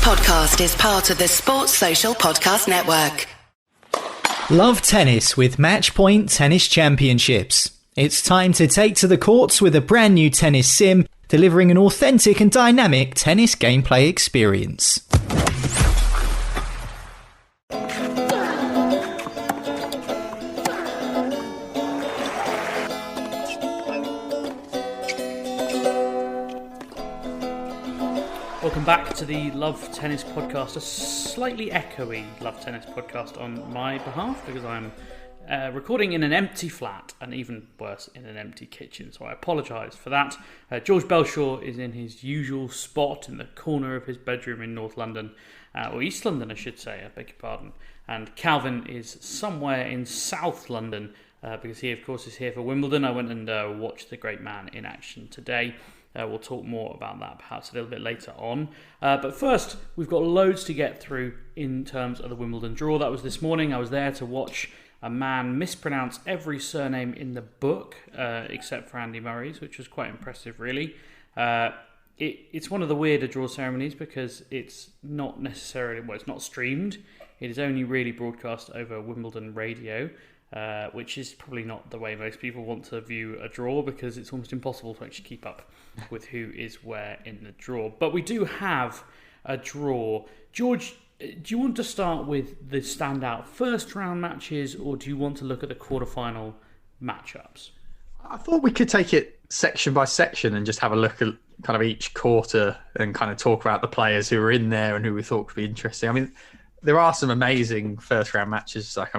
podcast is part of the Sports Social Podcast Network. Love tennis with Matchpoint Tennis Championships. It's time to take to the courts with a brand new tennis sim, delivering an authentic and dynamic tennis gameplay experience. Welcome back to the Love Tennis podcast, a slightly echoey Love Tennis podcast on my behalf because I'm recording in an empty flat and even worse in an empty kitchen, so I apologise for that. George Belshaw is in his usual spot in the corner of his bedroom in North London, or East London I should say, I beg your pardon, and Calvin is somewhere in South London because he of course is here for Wimbledon. I went and watched the great man in action today. We'll talk more about that perhaps a little bit later on. But first, we've got loads to get through in terms of the Wimbledon draw. That was this morning. I was there to watch a man mispronounce every surname in the book, except for Andy Murray's, which was quite impressive, really. It's one of the weirder draw ceremonies because it's not necessarily, well, it's not streamed. It is only really broadcast over Wimbledon radio. Which is probably not the way most people want to view a draw because it's almost impossible to actually keep up with who is where in the draw. But we do have a draw. George, do you want to start with the standout first round matches or do you want to look at the quarterfinal matchups? I thought we could take it section by section and just have a look at kind of each quarter and kind of talk about the players who were in there and who we thought could be interesting. I mean, there are some amazing first round matches like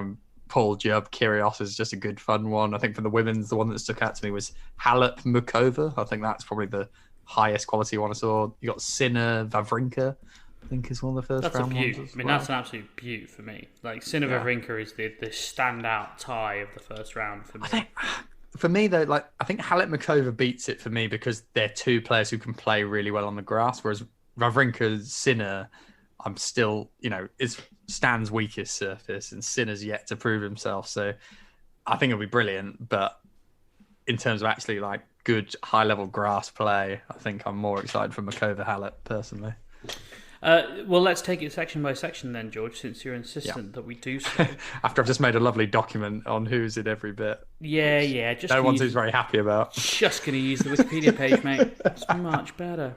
Paul Jubb, Kyrgios is just a good fun one. I think for the women's, the one that stuck out to me was Halep Mukova. I think that's probably the highest quality one I saw. You got Sinner Wawrinka, I think is one of the first round ones. I mean, that's an absolute beaut for me. Like Sinner Wawrinka is the standout tie of the first round for me. For me though, I think Halep Mukova beats it for me because they're two players who can play really well on the grass, whereas Wawrinka Sinner, I'm still, is Stan's weakest surface and Sinner's yet to prove himself. So I think it'll be brilliant. But in terms of actually good high-level grass play, I think I'm more excited for Mukova Halep personally. Well, let's take it section by section then, George, since you're insistent that we do so. After I've just made a lovely document on who's in every bit. Yeah. No one's who's very happy about. Just going to use the Wikipedia page, mate. It's much better.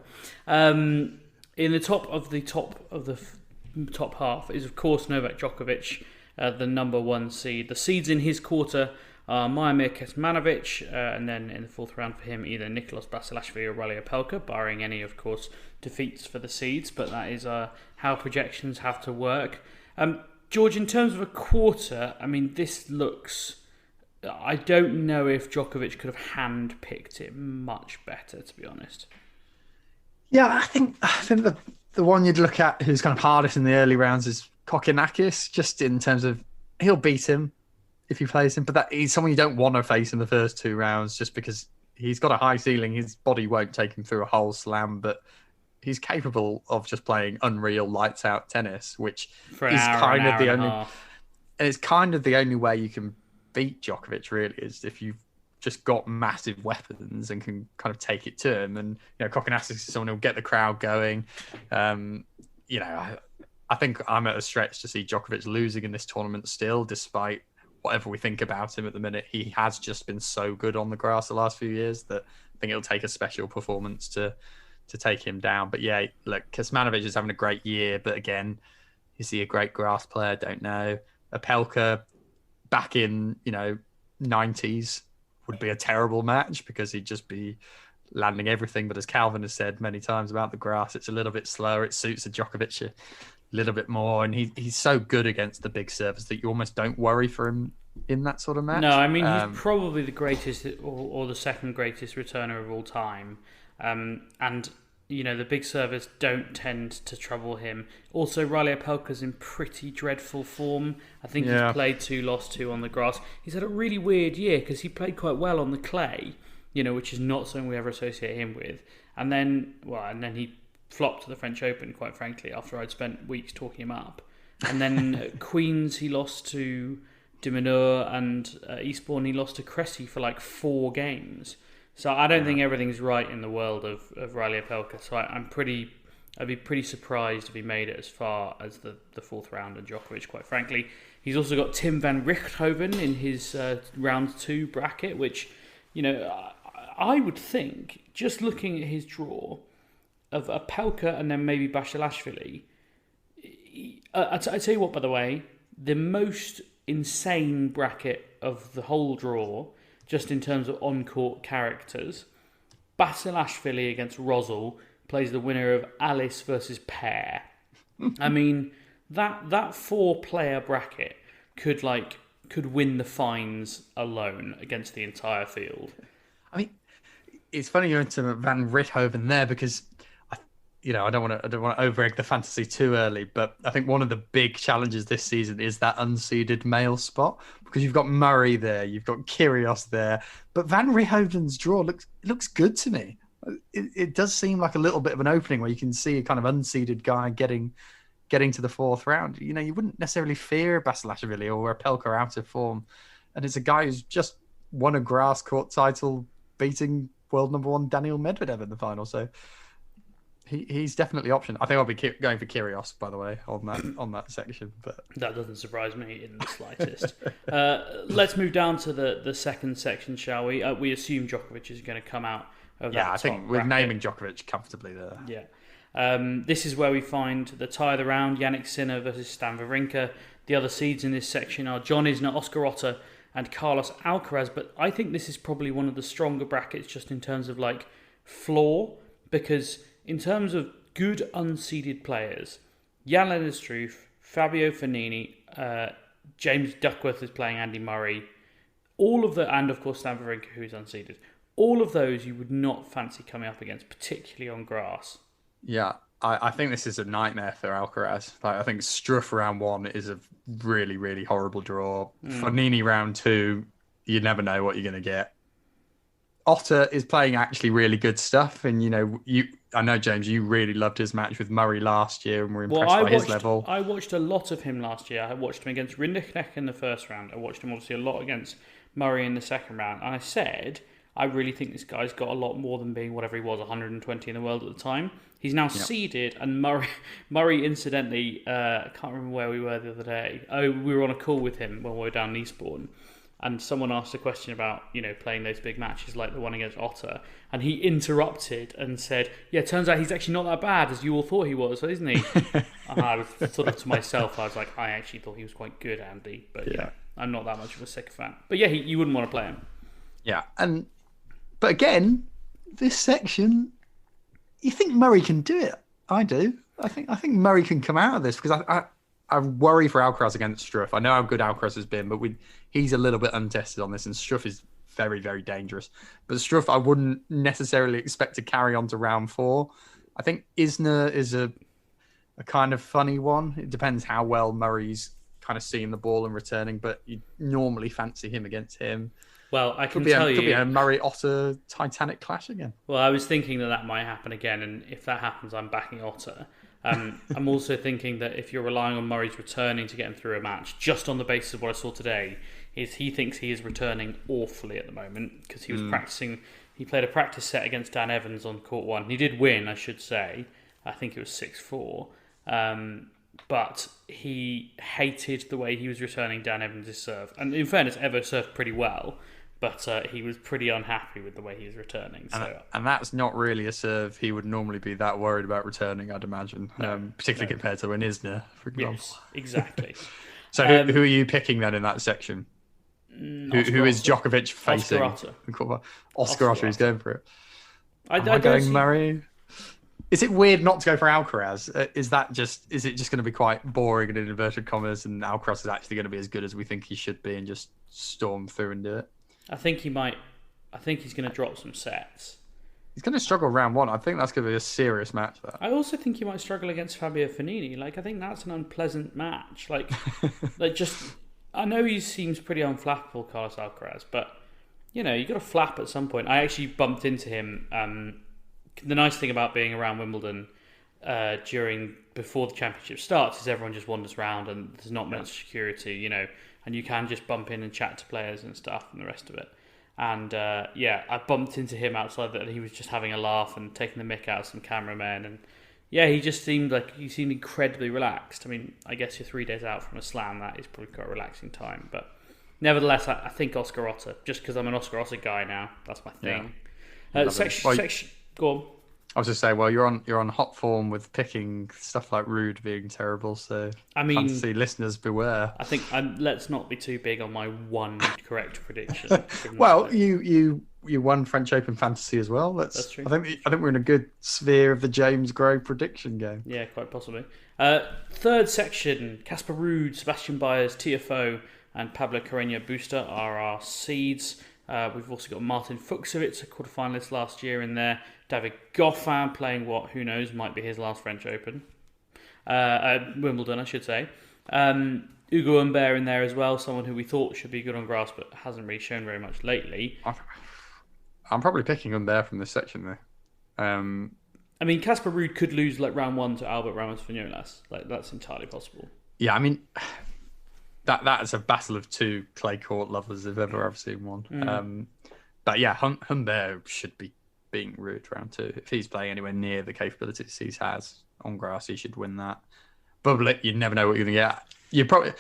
In the top of the top half is, of course, Novak Djokovic, the number one seed. The seeds in his quarter are Miomir Kecmanovic, and then in the fourth round for him, either Nicolas Basilashvili or Rafael Nadal, barring any, of course, defeats for the seeds. But that is how projections have to work. George, in terms of a quarter, I mean, this looks... I don't know if Djokovic could have hand-picked it much better, to be honest. Yeah, I think the one you'd look at who's kind of hardest in the early rounds is Kokkinakis, just in terms of he'll beat him if he plays him, but he's someone you don't want to face in the first two rounds just because he's got a high ceiling. His body won't take him through a whole slam, but he's capable of just playing unreal lights out tennis, which is kind of the only, and it's kind of the only way you can beat Djokovic really is if you've just got massive weapons and can kind of take it to him. And, Kokkinakis is someone who'll get the crowd going. I think I'm at a stretch to see Djokovic losing in this tournament still, despite whatever we think about him at the minute. He has just been so good on the grass the last few years that I think it'll take a special performance to take him down. But yeah, look, Kecmanovic is having a great year, but again, is he a great grass player? Don't know. Opelka back in, 90s, would be a terrible match because he'd just be landing everything. But as Calvin has said many times about the grass, it's a little bit slower. It suits a Djokovic a little bit more. And he's so good against the big servers that you almost don't worry for him in that sort of match. No, I mean, he's probably the greatest or the second greatest returner of all time. And, the big servers don't tend to trouble him. Also, Riley Opelka's in pretty dreadful form. I think he's played 2, lost 2 on the grass. He's had a really weird year because he played quite well on the clay, which is not something we ever associate him with. And then he flopped to the French Open, quite frankly, after I'd spent weeks talking him up. And then at Queen's, he lost to de Minaur, and Eastbourne, he lost to Cressy for 4 games. So I don't think everything's right in the world of Riley Opelka. So I'm pretty I'd be pretty surprised if he made it as far as the fourth round, and Djokovic, quite frankly. He's also got Tim van Richthoven in his round 2 bracket, which, I would think, just looking at his draw of Opelka and then maybe Basilashvili, I tell you what, by the way, the most insane bracket of the whole draw, just in terms of on-court characters, Basilashvili against Rosal plays the winner of Alice versus Pear. I mean, that 4-player bracket could win the fines alone against the entire field. I mean, it's funny you're into Van Richthoven there because I don't want to over-egg the fantasy too early, but I think one of the big challenges this season is that unseeded male spot, because you've got Murray there, you've got Kyrgios there, but Van Richthoven's draw looks good to me. It does seem like a little bit of an opening where you can see a kind of unseeded guy getting to the fourth round. You wouldn't necessarily fear Basilashvili or Opelka out of form, and it's a guy who's just won a grass court title, beating world number 1 Daniil Medvedev in the final. So he's definitely option. I think I'll be going for Kyrgios, by the way, on that section. But that doesn't surprise me in the slightest. Let's move down to the second section, shall we? We assume Djokovic is going to come out of that. Yeah, I think we're bracket. naming Djokovic comfortably there. Yeah. This is where we find the tie of the round, Jannik Sinner versus Stan Wawrinka. The other seeds in this section are John Isner, Oscar Otte, and Carlos Alcaraz. But I think this is probably one of the stronger brackets just in terms of floor, because in terms of good unseeded players, Jan-Lennard Struff, Fabio Fognini, James Duckworth is playing Andy Murray, and of course Stan Wawrinka, who's unseeded. All of those you would not fancy coming up against, particularly on grass. Yeah, I think this is a nightmare for Alcaraz. I think Struff round 1 is a really, really horrible draw. Fognini round 2, you never know what you're going to get. Otte is playing actually really good stuff, and I know, James, you really loved his match with Murray last year and were impressed by his level. I watched a lot of him last year. I watched him against Rinderknecht in the first round. I watched him obviously a lot against Murray in the second round, and I said, I really think this guy's got a lot more than being whatever he was, 120 in the world at the time. He's now seeded, and Murray incidentally, I can't remember where we were the other day. Oh, we were on a call with him when we were down in Eastbourne, and someone asked a question about, playing those big matches like the one against Otte, and he interrupted and said, yeah, it turns out he's actually not that bad as you all thought he was, isn't he? And I was sort of to myself, I was like, I actually thought he was quite good, Andy, but yeah, I'm not that much of a sycophant. But yeah, you wouldn't want to play him. Yeah, but again, this section, you think Murray can do it? I do. I think Murray can come out of this, because I worry for Alcaraz against Struff. I know how good Alcaraz has been, but he's a little bit untested on this, and Struff is very, very dangerous. But Struff, I wouldn't necessarily expect to carry on to round 4. I think Isner is a kind of funny one. It depends how well Murray's kind of seeing the ball and returning, but you normally fancy him against him. Well, I can tell you... Could be a Murray-Otte Titanic clash again. Well, I was thinking that might happen again, and if that happens, I'm backing Otte. I'm also thinking that if you're relying on Murray's returning to get him through a match, just on the basis of what I saw today, is he thinks he is returning awfully at the moment, because he was practicing... He played a practice set against Dan Evans on court 1. He did win, I should say. I think it was 6-4. But he hated the way he was returning Dan Evans' serve. And in fairness, Evo served pretty well, but he was pretty unhappy with the way he was returning. And that's not really a serve he would normally be that worried about returning, I'd imagine, particularly compared to an Isner, for example. Yes, exactly. So who are you picking then in that section? Who is Djokovic facing? Oscar Otte is going for it. Am I going Murray? Is it weird not to go for Alcaraz? Is it just going to be quite boring and in inverted commas, and Alcaraz is actually going to be as good as we think he should be and just storm through and do it? I think he might. I think he's going to drop some sets. He's going to struggle round 1. I think that's going to be a serious match. I also think he might struggle against Fabio Fognini. I think that's an unpleasant match. I know he seems pretty unflappable, Carlos Alcaraz, but you got to flap at some point. I actually bumped into him. The nice thing about being around Wimbledon before the championship starts is everyone just wanders around and there's not much security, and you can just bump in and chat to players and stuff and the rest of it. And I bumped into him outside that, and he was just having a laugh and taking the mick out of some cameramen, and Yeah, he seemed incredibly relaxed. I mean, I guess you're 3 days out from a slam. That is probably quite a relaxing time. But nevertheless, I think Oscar Otter, just because I'm an Oscar Otter guy now. That's my thing. Section. Go on. I was just saying, well, you're on hot form with picking stuff like Rude being terrible. So I mean, fantasy listeners beware. I think let's not be too big on my one correct prediction. Well, you won French Open fantasy as well. That's true. I think we're in a good sphere of the James Gray prediction game. Yeah, quite possibly. Third section: Casper Ruud, Sebastian Baez, TFO, and Pablo Carreño Busta are our seeds. We've also got Martin Fucsovics, a quarterfinalist last year in there. David Goffin playing what, who knows, might be his last French Open. Wimbledon, I should say. Ugo Humbert in there as well, someone who we thought should be good on grass but hasn't really shown very much lately. I'm probably picking Humbert from this section though. I mean, Casper Ruud could lose like round 1 to Albert Ramos Vinolas. Like, that's entirely possible. Yeah, I mean, that is a battle of two clay court lovers if ever I've seen one. But yeah, Humbert should be beating Ruud round 2. If he's playing anywhere near the capabilities he has on grass, he should win that. Bublik, you never know what you're going to get. You probably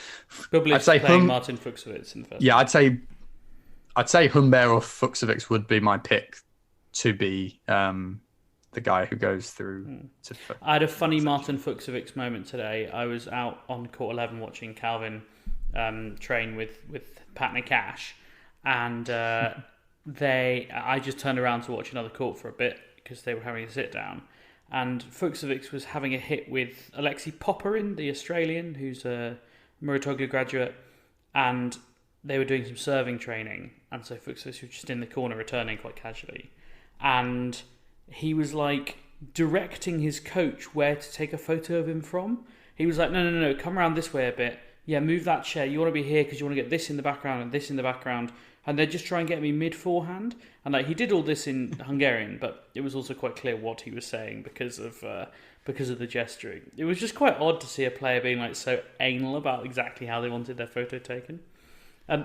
Bublik's playing Martin Fucsovics in the first. Yeah, I'd say Humbert or Fucsovics would be my pick to be the guy who goes through. I had a funny Martin Fucsovics moment today. I was out on court 11 watching Calvin train with Pat Nakash, and I just turned around to watch another court for a bit because they were having a sit down, and Fucsovics was having a hit with Alexei Popperin, the Australian, who's a Muratoglu graduate, and they were doing some serving training, and so Fucsovics was just in the corner returning quite casually, and he was like directing his coach where to take a photo of him from. He was like, no, come around this way a bit. Yeah, move that chair. You want to be here because you want to get this in the background and this in the background. And they're just trying to get me mid-forehand. And like, he did all this in Hungarian, but it was also quite clear what he was saying because of the gesturing. It was just quite odd to see a player being like so anal about exactly how they wanted their photo taken.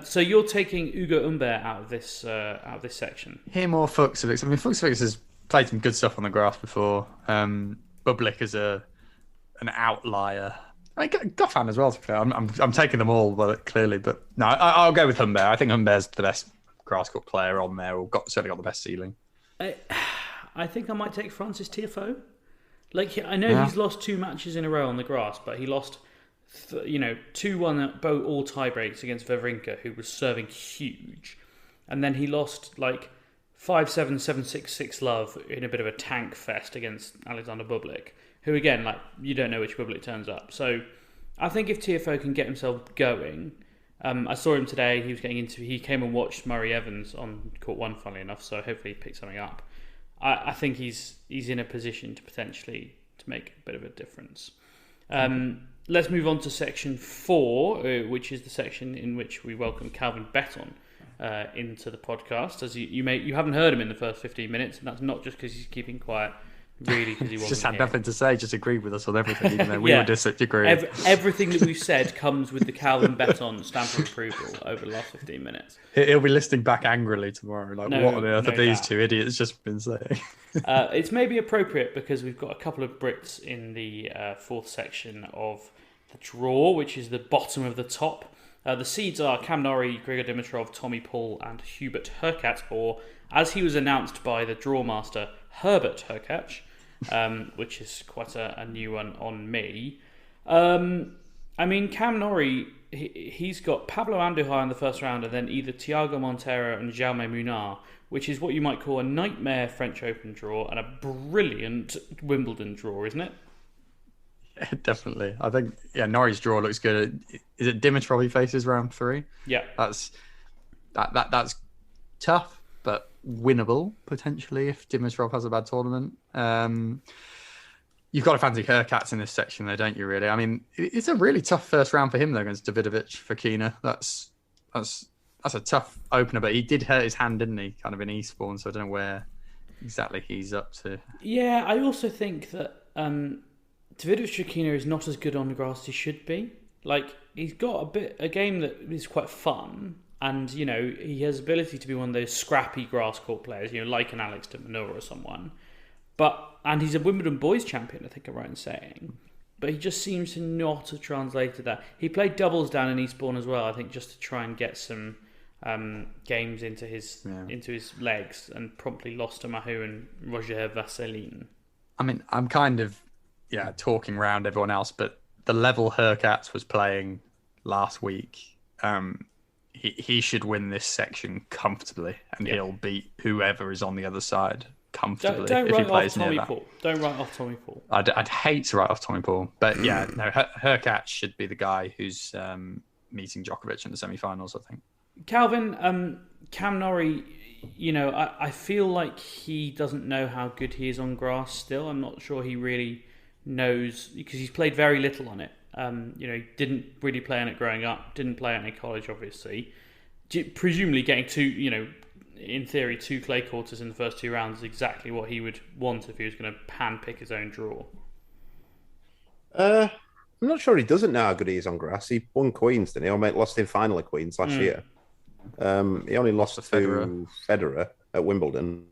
So you're taking Ugo Humbert out of this section. Him or Fucsovics? I mean, Fucsovics has played some good stuff on the grass before. Bublik is an outlier. I mean, Goffin as well. To be fair. I'm taking them all, clearly. But no, I'll go with Humbert. I think Humbert's the best grass court player on there, or certainly got the best ceiling. I think I might take Francis Tiafoe. Like, I know he's lost 2 matches in a row on the grass, but he lost 2-1 at all tie breaks against Wawrinka, who was serving huge, and then he lost like 5-7, 7-6, 6-love in a bit of a tank fest against Alexander Bublik, who again, like, you don't know which Bublik turns up. So I think if Tiafoe can get himself going, I saw him today. He came and watched Murray Evans on court 1, funnily enough. So hopefully he picks something up. I think he's in a position to potentially to make a bit of a difference. Let's move on to section 4, which is the section in which we welcome Calvin Betton into the podcast. As you haven't heard him in the first 15 minutes, and that's not just because he's keeping quiet. Really, because he wasn't just had here. Nothing to say, just agreed with us on everything, even though we were disagreeing. Everything that we've said comes with the Calvin Betton stamp of approval over the last 15 minutes. He'll be listening back angrily tomorrow. Like, what on earth have these two idiots just been saying? It's maybe appropriate because we've got a couple of Brits in the 4th section of the draw, which is the bottom of the top. The seeds are Cam Norrie, Grigor Dimitrov, Tommy Paul, and Hubert Hurkacz, or as he was announced by the draw master, Herbert Hurkacz, which is quite a new one on me. I mean, Cam Norrie, he's got Pablo Andujar in the first round, and then either Thiago Monteiro and Jaume Munar, which is what you might call a nightmare French Open draw and a brilliant Wimbledon draw, isn't it? Yeah, definitely. I think, Norrie's draw looks good. Is it Dimitrov he faces round 3? Yeah. That's tough, but winnable, potentially, if Dimitrov has a bad tournament. You've got to fancy Hurkacz in this section, though, don't you, really? I mean, it's a really tough first round for him, though, against Davidovich Fokina. That's a tough opener, but he did hurt his hand, didn't he, kind of in Eastbourne, so I don't know where exactly he's up to. Yeah, I also think that Davidovich Fokina is not as good on the grass as he should be. Like, he's got a game that is quite fun, and, he has ability to be one of those scrappy grass court players, like an Alex de Minaur or someone. And he's a Wimbledon boys champion, I think I'm right in saying. But he just seems to not have translated that. He played doubles down in Eastbourne as well, I think, just to try and get some games into his legs, and promptly lost to Mahou and Roger Vasselin. I mean, I'm kind of talking around everyone else, but the level Hurkacz was playing last week, he should win this section comfortably, and he'll beat whoever is on the other side comfortably. Don't if he write plays off near Tommy that. Paul. Don't write off Tommy Paul. I'd hate to write off Tommy Paul, but Hurkacz should be the guy who's meeting Djokovic in the semi-finals, I think. Calvin, Cam Norrie, I feel like he doesn't know how good he is on grass still. I'm not sure he really knows, because he's played very little on it. He didn't really play on it growing up, didn't play on it in college, obviously. Presumably getting in theory, 2 clay quarters in the first 2 rounds is exactly what he would want if he was going to hand-pick his own draw. I'm not sure he doesn't know how good he is on grass. He won Queens, didn't he? Or lost in final at Queens last year. He only lost to Federer at Wimbledon.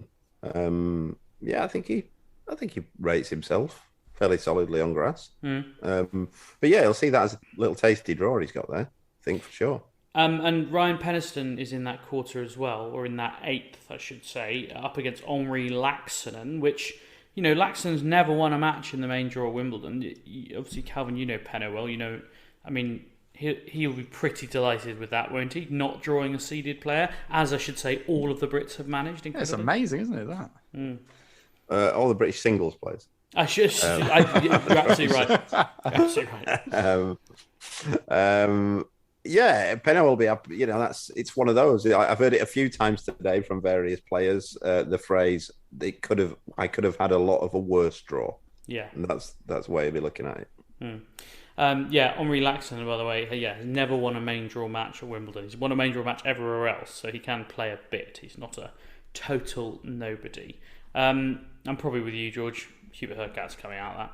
I think he rates himself fairly solidly on grass. But he'll see that as a little tasty draw he's got there, I think, for sure. And Ryan Peniston is in that quarter as well, or in that 8th, I should say, up against Henri Laaksonen, which, Laaksonen's never won a match in the main draw at Wimbledon. Obviously, Calvin, Penno well. He'll be pretty delighted with that, won't he? Not drawing a seeded player, as I should say, all of the Brits have managed. It's amazing, isn't it, that? All the British singles players. You're absolutely right. Penno will be up. It's one of those. I've heard it a few times today from various players. The phrase I could have had a lot of a worse draw. Yeah, and that's the way you'll be looking at it. Henri Laaksonen, by the way, has never won a main draw match at Wimbledon. He's won a main draw match everywhere else, so he can play a bit. He's not a total nobody. I'm probably with you, George. Hubert Hurkacz coming out of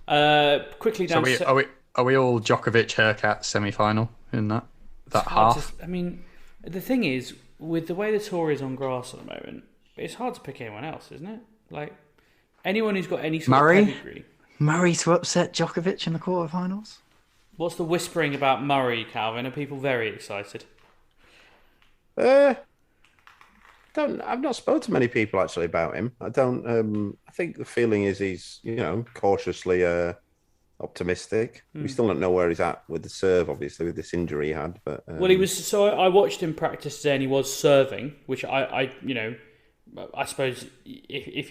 that. Quickly down. So are we all Djokovic Hurkacz semi-final in that half? The thing is, with the way the tour is on grass at the moment, it's hard to pick anyone else, isn't it? Like, anyone who's got any sort of pedigree. Murray to upset Djokovic in the quarterfinals? What's the whispering about Murray, Calvin? Are people very excited? I've not spoken to many people actually about him. I don't. I think the feeling is he's cautiously optimistic. We still don't know where he's at with the serve, obviously, with this injury he had. But he was. So I watched him practice today, and he was serving, which I suppose if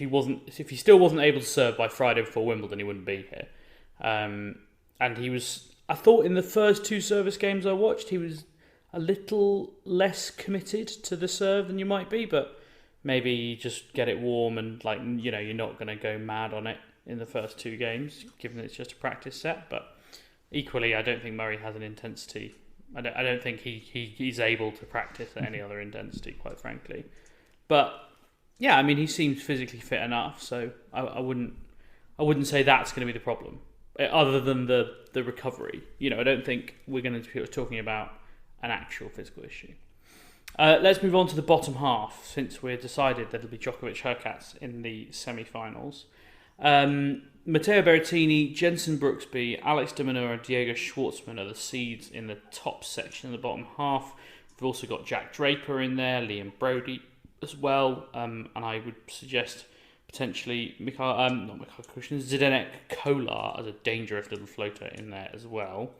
he still wasn't able to serve by Friday before Wimbledon, he wouldn't be here. And he was. I thought in the first 2 service games I watched, he was a little less committed to the serve than you might be, but maybe just get it warm and you're not going to go mad on it in the first 2 games, given that it's just a practice set. But equally, I don't think Murray has an intensity. I don't think he's able to practice at any other intensity, quite frankly. But yeah, I mean, he seems physically fit enough, so I wouldn't say that's going to be the problem, other than the recovery. I don't think we're going to be talking about an actual physical issue. Let's move on to the bottom half, since we've decided that it'll be Djokovic Hurkacz in the semi-finals. Matteo Berrettini, Jenson Brooksby, Alex de Minaur and Diego Schwartzman are the seeds in the top section of the bottom half. We've also got Jack Draper in there, Liam Brody as well, and I would suggest potentially Zdenek Kolar as a dangerous little floater in there as well.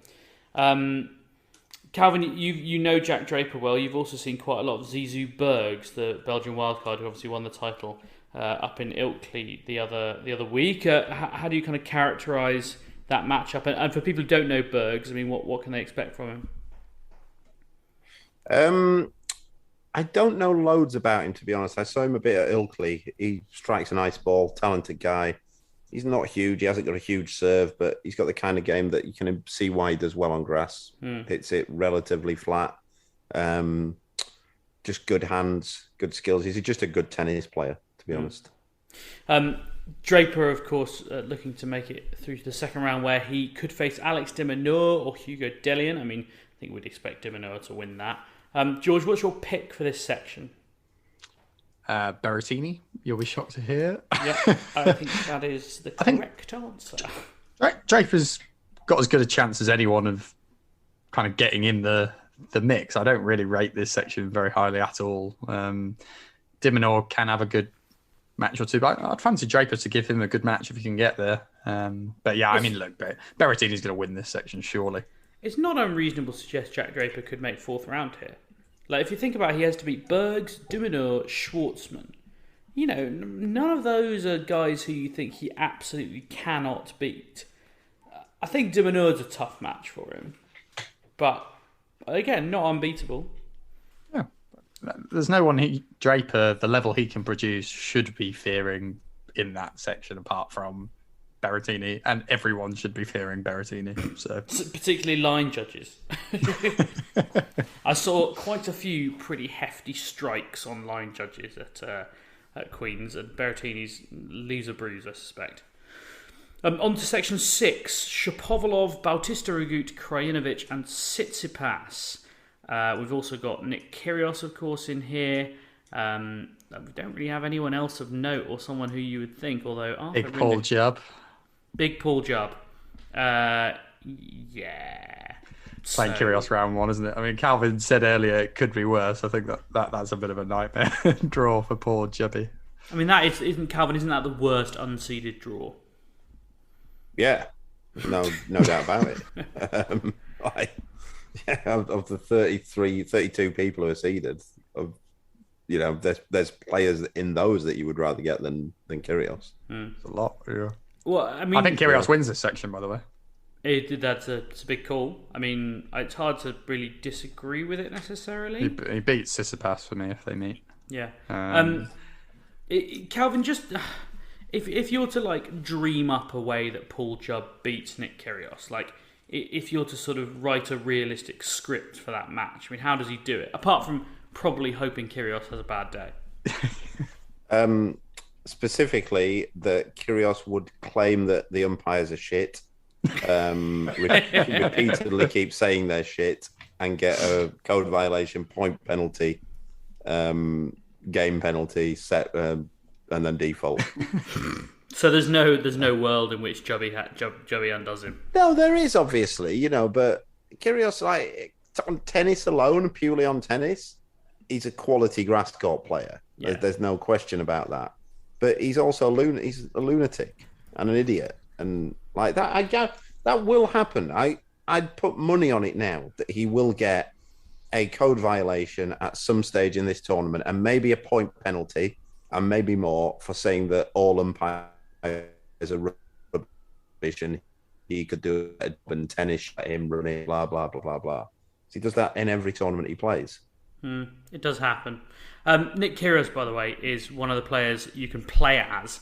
Calvin, you know Jack Draper well. You've also seen quite a lot of Zizou Bergs, the Belgian wildcard who obviously won the title up in Ilkley the other week. How do you kind of characterise that matchup? And for people who don't know Bergs, I mean, what can they expect from him? I don't know loads about him, to be honest. I saw him a bit at Ilkley. He strikes a nice ball, talented guy. He's not huge. He hasn't got a huge serve, but he's got the kind of game that you can see why he does well on grass. Hits it relatively flat. Just good hands, good skills. He's just a good tennis player, to be honest. Draper, of course, looking to make it through to the second round, where he could face Alex de Minaur or Hugo Dellien. I mean, I think we'd expect de Minaur to win that. George, what's your pick for this section? Berrettini, you'll be shocked to hear. Yeah, I think that is the correct answer. Draper's got as good a chance as anyone of kind of getting in the mix. I don't really rate this section very highly at all. De Minaur can have a good match or two, but I'd fancy Draper to give him a good match if he can get there. But yeah, I mean, look, Berrettini's going to win this section, surely. It's not unreasonable to suggest Jack Draper could make fourth round here. Like, if you think about it, he has to beat Bergs, De Minaur, Schwartzman. You know, none of those are guys who you think he absolutely cannot beat. I think De Minaur's a tough match for him. But, again, not unbeatable. Yeah. There's no one Draper, the level he can produce, should be fearing in that section apart from Berrettini, and everyone should be fearing Berrettini. So particularly line judges. I saw quite a few pretty hefty strikes on line judges at Queen's, and Berrettini's leaves a bruise, I suspect. On to section 6, Shapovalov, Bautista Agut, Krajinovic and Tsitsipas. We've also got Nick Kyrgios, of course, in here. We don't really have anyone else of note or someone who you would think, although Arthur Big Paul Jubb. Big Paul Jubb. Yeah. Playing Kyrgios round 1, isn't it? I mean, Calvin said earlier it could be worse. I think that's a bit of a nightmare draw for poor Jubby. I mean, isn't that the worst unseeded draw? Yeah, no doubt about it. Of the 32 people who are seeded, there's players in those that you would rather get than Kyrgios. It's a lot, yeah. Well, I mean, I think Kyrgios wins this section, by the way. That's a big call. I mean, it's hard to really disagree with it necessarily. He beats Tsitsipas for me if they meet. Yeah. Calvin, just if you're to like dream up a way that Paul Jubb beats Nick Kyrgios, like if you're to sort of write a realistic script for that match, I mean, how does he do it? Apart from probably hoping Kyrgios has a bad day. Specifically, that Kyrgios would claim that the umpires are shit, repeatedly keep saying they're shit, and get a code violation, point penalty, game penalty, set, and then default. So there's no world in which Jubby undoes him. No, there is obviously, but Kyrgios, like on tennis alone, purely on tennis, he's a quality grass court player. Yeah. There's no question about that. But he's also he's a lunatic and an idiot, and like that, that will happen. I'd put money on it now that he will get a code violation at some stage in this tournament, and maybe a point penalty, and maybe more for saying that all umpires are rubbish and he could do it in tennis, let him run it, blah blah blah blah blah. So he does that in every tournament he plays. It does happen. Nick Kyrgios, by the way, is one of the players you can play as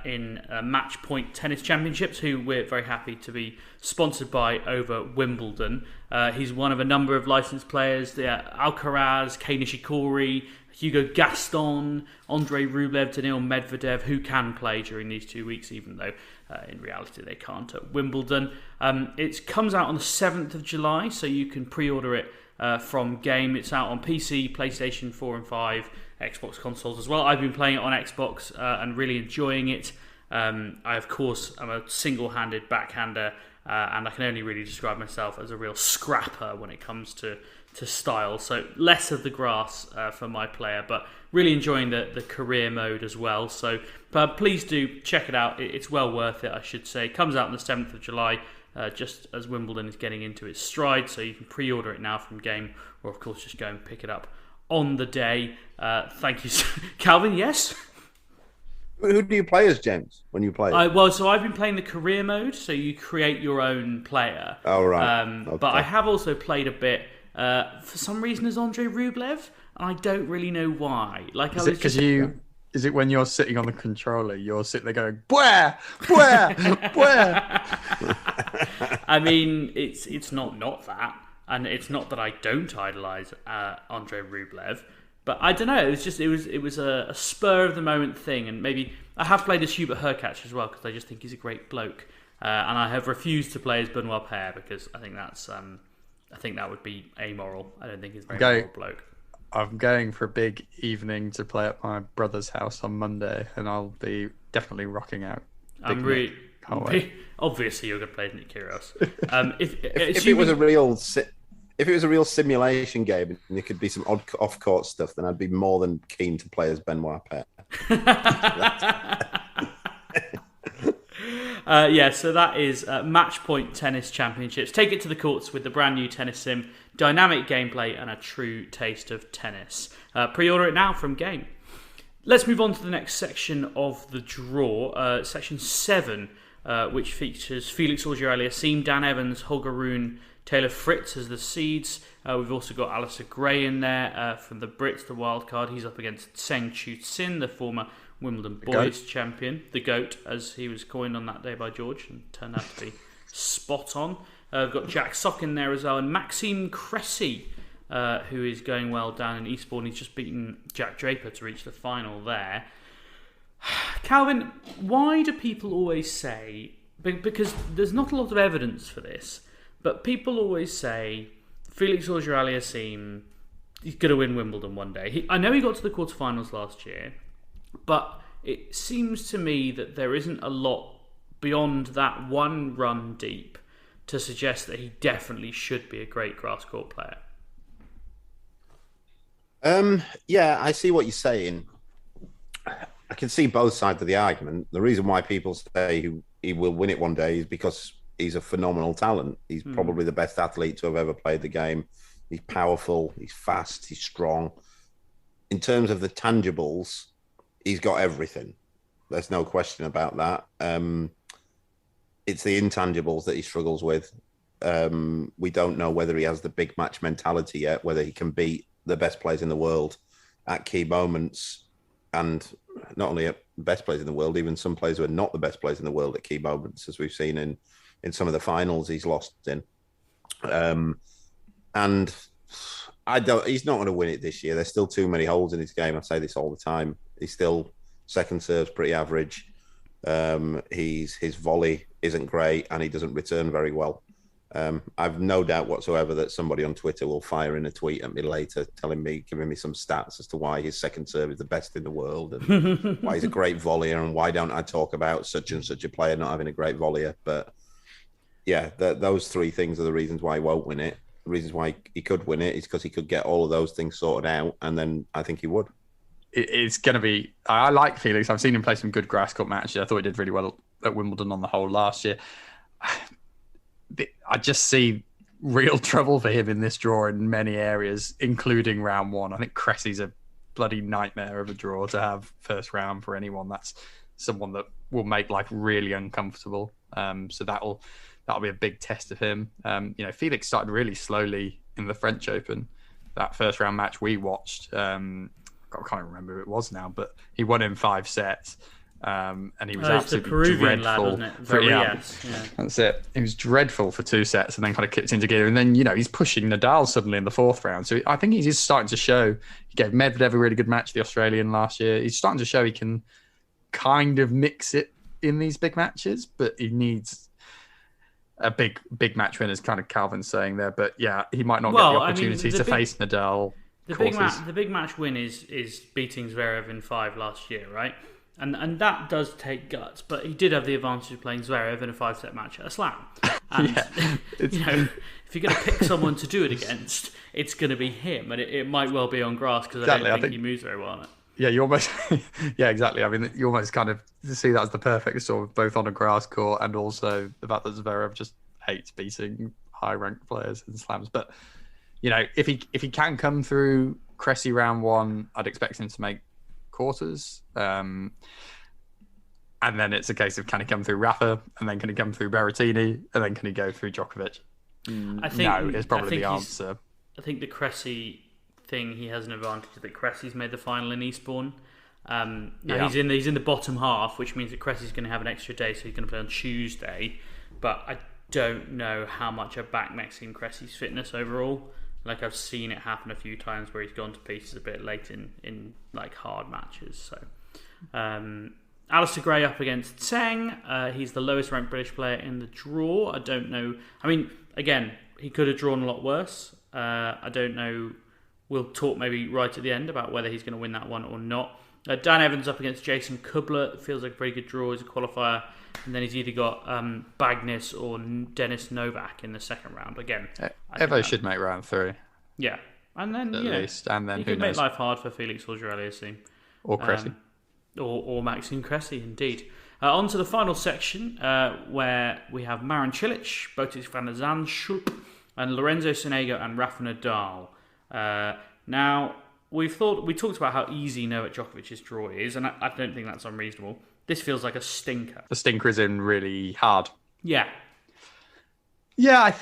in Match Point Tennis Championships, who we're very happy to be sponsored by over Wimbledon. He's one of a number of licensed players. Alcaraz, Kei Nishikori, Hugo Gaston, Andrei Rublev, Daniil Medvedev, who can play during these 2 weeks, even though in reality they can't at Wimbledon. It comes out on the 7th of July, so you can pre-order it from Game. It's out on PC, PlayStation 4 and 5, Xbox consoles as well. I've been playing it on Xbox and really enjoying it. I, of course, am a single-handed backhander, and I can only really describe myself as a real scrapper when it comes to style. So less of the grass for my player, but really enjoying the career mode as well. So please do check it out. It's well worth it, I should say. It comes out on the 7th of July. Just as Wimbledon is getting into its stride, so you can pre-order it now from Game, or of course just go and pick it up on the day. Thank you, Calvin. Yes. Who do you play as, James, when you play? So I've been playing the career mode, so you create your own player. Oh right. Okay. But I have also played a bit for some reason as Andrei Rublev, and I don't really know why. Like, Is it when you're sitting on the controller, you're sitting there going, where? I mean, it's not that, and it's not that I don't idolise Andrei Rublev, but I don't know. It was a spur of the moment thing, and maybe I have played as Hubert Hurkacz as well because I just think he's a great bloke, and I have refused to play as Benoit Paire because I think that would be amoral. I don't think he's a very moral bloke. I'm going for a big evening to play at my brother's house on Monday, and I'll be definitely rocking out. I'm really obviously you're going to play Nick Kyrgios. If it was a real simulation game and there could be some odd off-court stuff, then I'd be more than keen to play as Benoit Paire. So that is Match Point Tennis Championships. Take it to the courts with the brand new tennis sim, dynamic gameplay, and a true taste of tennis. Pre-order it now from Game. Let's move on to the next section of the draw, section 7, which features Felix Auger-Aliassime, Dan Evans, Holger Rune, Taylor Fritz as the seeds. We've also got Alistair Gray in there from the Brits, the wild card. He's up against Tseng Chu-Sin, the former Wimbledon boys champion, the GOAT, as he was coined on that day by George, and turned out to be spot on. We've got Jack Sock in there as well, and Maxime Cressy, who is going well down in Eastbourne. He's just beaten Jack Draper to reach the final there. Calvin, why do people always say, because there's not a lot of evidence for this, but people always say Felix Auger-Aliassime, he's going to win Wimbledon one day. I know he got to the quarterfinals last year, but it seems to me that there isn't a lot beyond that one run deep to suggest that he definitely should be a great grass court player. Yeah, I see what you're saying. I can see both sides of the argument. The reason why people say he will win it one day is because he's a phenomenal talent. He's probably the best athlete to have ever played the game. He's powerful, he's fast, he's strong. In terms of the tangibles, he's got everything. There's no question about that. It's the intangibles that he struggles with. We don't know whether he has the big match mentality yet, whether he can beat the best players in the world at key moments, and not only at the best players in the world, even some players who are not the best players in the world at key moments, as we've seen in some of the finals he's lost in. And he's not going to win it this year. There's still too many holes in his game. I say this all the time. He's still second serve's pretty average. His volley isn't great, and he doesn't return very well. I've no doubt whatsoever that somebody on Twitter will fire in a tweet at me later giving me some stats as to why his second serve is the best in the world and why he's a great volleyer, and why don't I talk about such and such a player not having a great volleyer. But yeah, those three things are the reasons why he won't win it. The reasons why he could win it is because he could get all of those things sorted out, and then I think he would. It's going to be... I like Felix. I've seen him play some good grass court matches. I thought he did really well at Wimbledon on the whole last year. I just see real trouble for him in this draw in many areas, including round one. I think Cressy's a bloody nightmare of a draw to have first round for anyone. That's someone that will make life really uncomfortable. So that'll be a big test of him. Felix started really slowly in the French Open. That first round match we watched, I can't remember who it was now, but he won in 5 sets. And he was absolutely dreadful. Lad, wasn't it? Yeah. That's it. He was dreadful for 2 sets and then kind of kicked into gear. And then, he's pushing Nadal suddenly in the 4th round. So I think he's starting to show. He gave Medvedev a really good match, the Australian, last year. He's starting to show he can kind of mix it in these big matches, but he needs a big match win, as kind of Calvin's saying there. But yeah, he might not get the opportunity to face Nadal. The big match win is beating Zverev in 5 last year, right? And that does take guts, but he did have the advantage of playing Zverev in a 5-set match at a slam. And, if you're going to pick someone to do it against, it's going to be him. And it might well be on grass because I don't think he moves very well on it. Yeah, you almost... yeah, exactly. I mean, you almost kind of see that as the perfect sort of both on a grass court and also the fact that Zverev just hates beating high-ranked players in slams. But, if he can come through Cressy round one, I'd expect him to make quarters, and then it's a case of can he come through Rafa, and then can he come through Berrettini, and then can he go through Djokovic? I think no is probably the answer. I think the Cressy thing, he has an advantage that Cressy's made the final in Eastbourne. He's in the bottom half, which means that Cressy's going to have an extra day, so he's going to play on Tuesday. But I don't know how much I back Maxime Cressy's fitness overall. Like, I've seen it happen a few times where he's gone to pieces a bit late in like hard matches. So, Alistair Gray up against Tseng. He's the lowest ranked British player in the draw. I don't know. I mean, again, he could have drawn a lot worse. I don't know we'll talk maybe right at the end about whether he's going to win that one or not. Dan Evans up against Jason Kubler. It feels like a pretty good draw as a qualifier. And then he's either got Bagnis or Denis Novak in the second round. Again, Evo should make round 3. Yeah. And then, at least. And then he who could knows? make life hard for Felix Auger-Aliassime. Or Cressy. Or Maxime Cressy, indeed. On to the final section, where we have Marin Cilic, Botic van der Zandschulp, and Lorenzo Sonego and Rafa Nadal. Now, we talked about how easy Novak Djokovic's draw is, and I don't think that's unreasonable. This feels like a stinker. The stinker is in really hard. Yeah. Yeah, I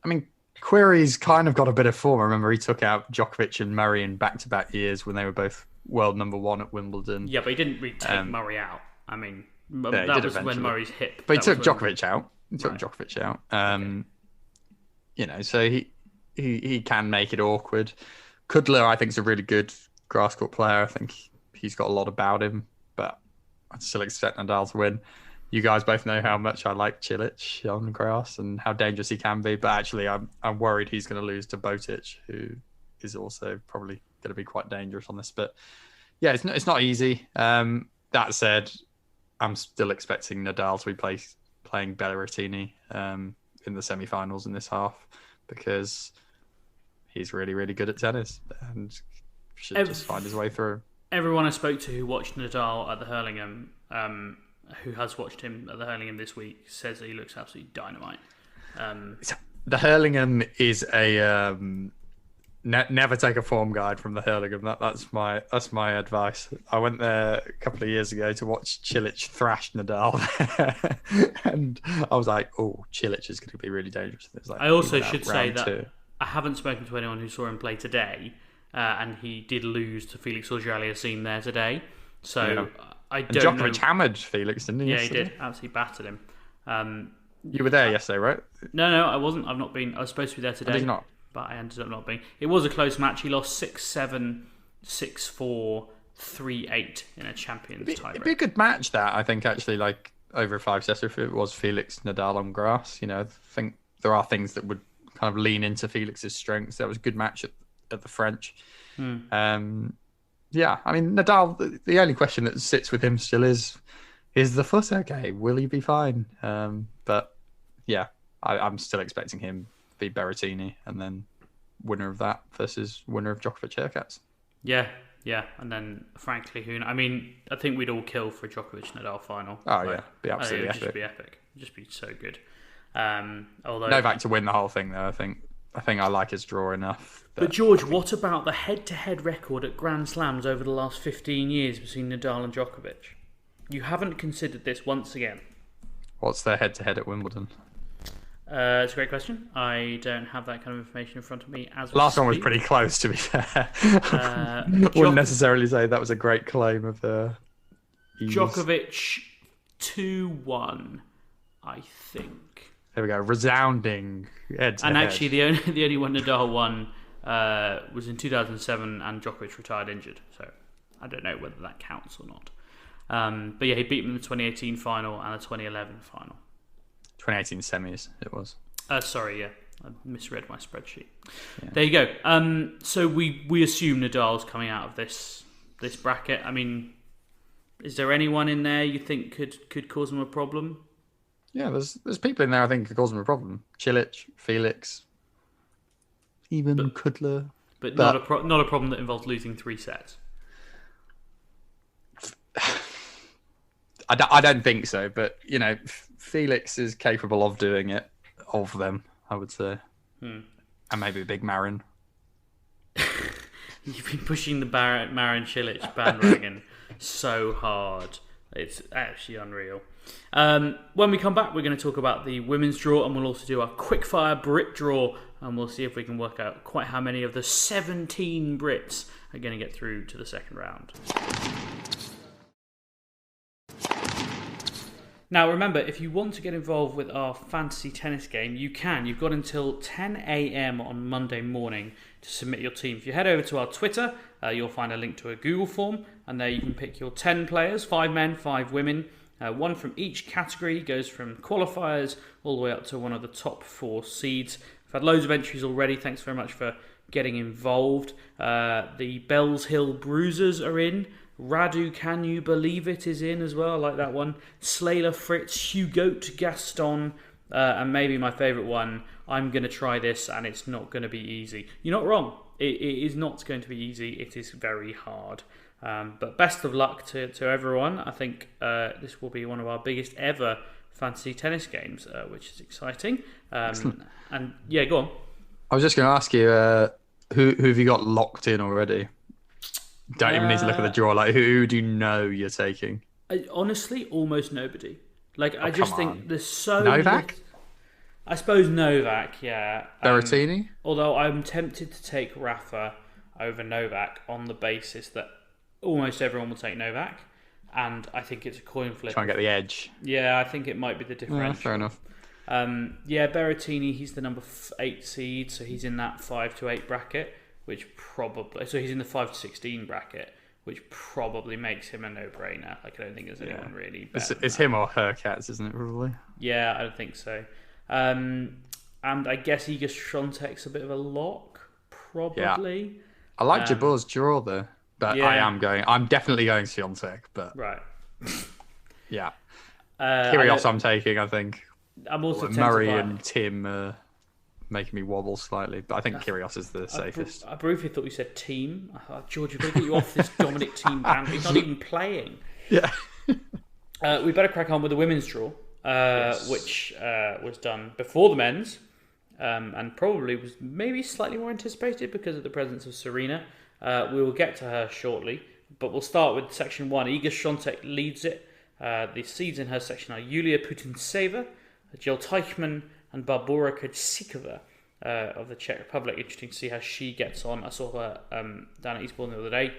mean, Querrey's kind of got a bit of form. I remember he took out Djokovic and Murray in back-to-back years when they were both world number 1 at Wimbledon. Yeah, but he didn't really take Murray out. I mean, yeah, that was when Murray's hip. But he took Djokovic out. Djokovic out. So he can make it awkward. Kudler, I think, is a really good grass court player. I think he's got a lot about him, but I'd still expect Nadal to win. You guys both know how much I like Cilic on grass and how dangerous he can be, but actually I'm worried he's going to lose to Botic, who is also probably going to be quite dangerous on this. But yeah, it's not easy. That said, I'm still expecting Nadal to be playing Berrettini in the semi-finals in this half, because he's really, really good at tennis and should just find his way through. Everyone I spoke to who watched Nadal at the Hurlingham, who has watched him at the Hurlingham this week, says that he looks absolutely dynamite. The Hurlingham is a never take a form guide from the Hurlingham. That's my advice. I went there a couple of years ago to watch Cilic thrash Nadal, and I was like, "Oh, Cilic is going to be really dangerous." Like, I also should say that 2. I haven't spoken to anyone who saw him play today, and he did lose to Felix Auger-Aliassime there today. So I don't know. Djokovic hammered Felix, didn't he? Yeah, yesterday? he did. Absolutely battered him. You were there yesterday, right? No, I wasn't. I've not been. I was supposed to be there today. Did you not? But I ended up not being. It was a close match. He lost 6-7, 6-4, 3-8 in a Champions tiebreak. It'd be a good match, that, I think, actually, like over a 5-setter, if it was Felix Nadal on grass. I think there are things that would kind of lean into Felix's strengths. That was a good match at the French. Yeah, I mean, Nadal, the only question that sits with him still is the foot okay? Will he be fine? But yeah, I'm still expecting him to be Berrettini and then winner of that versus winner of Djokovic Hurkacz. Yeah, and then frankly, I mean, I think we'd all kill for a Djokovic Nadal final. Oh yeah, be absolutely epic. epic. Just be epic. Just be so good. Although Novak to win the whole thing, though. I think I like his draw enough. But George, what about the head-to-head record at Grand Slams over the last 15 years between Nadal and Djokovic? You haven't considered this once again. What's their head-to-head at Wimbledon? It's a great question. I don't have that kind of information in front of me. Last one was pretty close, to be fair. Wouldn't necessarily say that was a great claim of ease. Djokovic 2-1, I think. There we go, resounding head-to-head. And actually, the only one Nadal won was in 2007, and Djokovic retired injured. So I don't know whether that counts or not. But yeah, he beat him in the 2018 final and the 2011 final. 2018 semis, it was. Sorry, yeah. I misread my spreadsheet. Yeah. There you go. So we assume Nadal's coming out of this bracket. I mean, is there anyone in there you think could cause him a problem? Yeah, there's people in there I think could cause him a problem. Cilic, Felix, even Kudler. But not a problem that involves losing 3 sets. I don't think so, but Felix is capable of doing it. Of them, I would say, and maybe a big Marin. You've been pushing the Marin Cilic bandwagon so hard. It's actually unreal. When we come back, we're going to talk about the women's draw, and we'll also do our quickfire Brit draw, and we'll see if we can work out quite how many of the 17 Brits are going to get through to the second round. Now, remember, if you want to get involved with our fantasy tennis game, you can. You've got until 10 a.m. on Monday morning to submit your team. If you head over to our Twitter, you'll find a link to a Google form, and there you can pick your 10 players, 5 men, 5 women. One from each category, goes from qualifiers all the way up to one of the top 4 seeds. We've had loads of entries already. Thanks very much for getting involved. The Bells Hill Bruisers are in. Radu, Can You Believe It is in as well. I like that one. Slayer Fritz, Hugoat, Gaston, and maybe my favourite one, I'm going to try this and it's not going to be easy. You're not wrong. It is not going to be easy. It is very hard. But best of luck to everyone. I think this will be one of our biggest ever fantasy tennis games, which is exciting. And yeah, go on. I was just going to ask you, who have you got locked in already? Don't even need to look at the draw. Like, who do you know you're taking? Honestly, almost nobody. Like, I just think there's so... Novak? I suppose Novak, yeah. Berrettini? Although I'm tempted to take Rafa over Novak on the basis that almost everyone will take Novak. And I think it's a coin flip. Try and get the edge. Yeah, I think it might be the differential. Yeah, fair enough. Berrettini, he's the number 8 seed, so he's in that 5 to 8 bracket. So he's in the 5 to 16 bracket, which probably makes him a no-brainer. Like, I don't think there's anyone really better. It's him or Hurkacz, isn't it, probably? Yeah, I don't think so. And I guess Iga Swiatek's a bit of a lock, probably. Yeah. I like Jabeur's draw, though. But yeah. I'm definitely going Swiatek, but... Right. Yeah. Kyrgios I'm taking, I think. I'm also Murray and Tim... making me wobble slightly, but I think Kyrgios is the safest. I briefly thought you said team. I thought, George, you've got to get you off this Dominic team band. He's not even playing. Yeah. We better crack on with the women's draw, which was done before the men's, and probably was maybe slightly more anticipated because of the presence of Serena. We will get to her shortly, but we'll start with section 1. Iga Swiatek leads it. The seeds in her section are Yulia Putintseva, Jill Teichmann, and Barbora Krejcikova of the Czech Republic. Interesting to see how she gets on. I saw her down at Eastbourne the other day,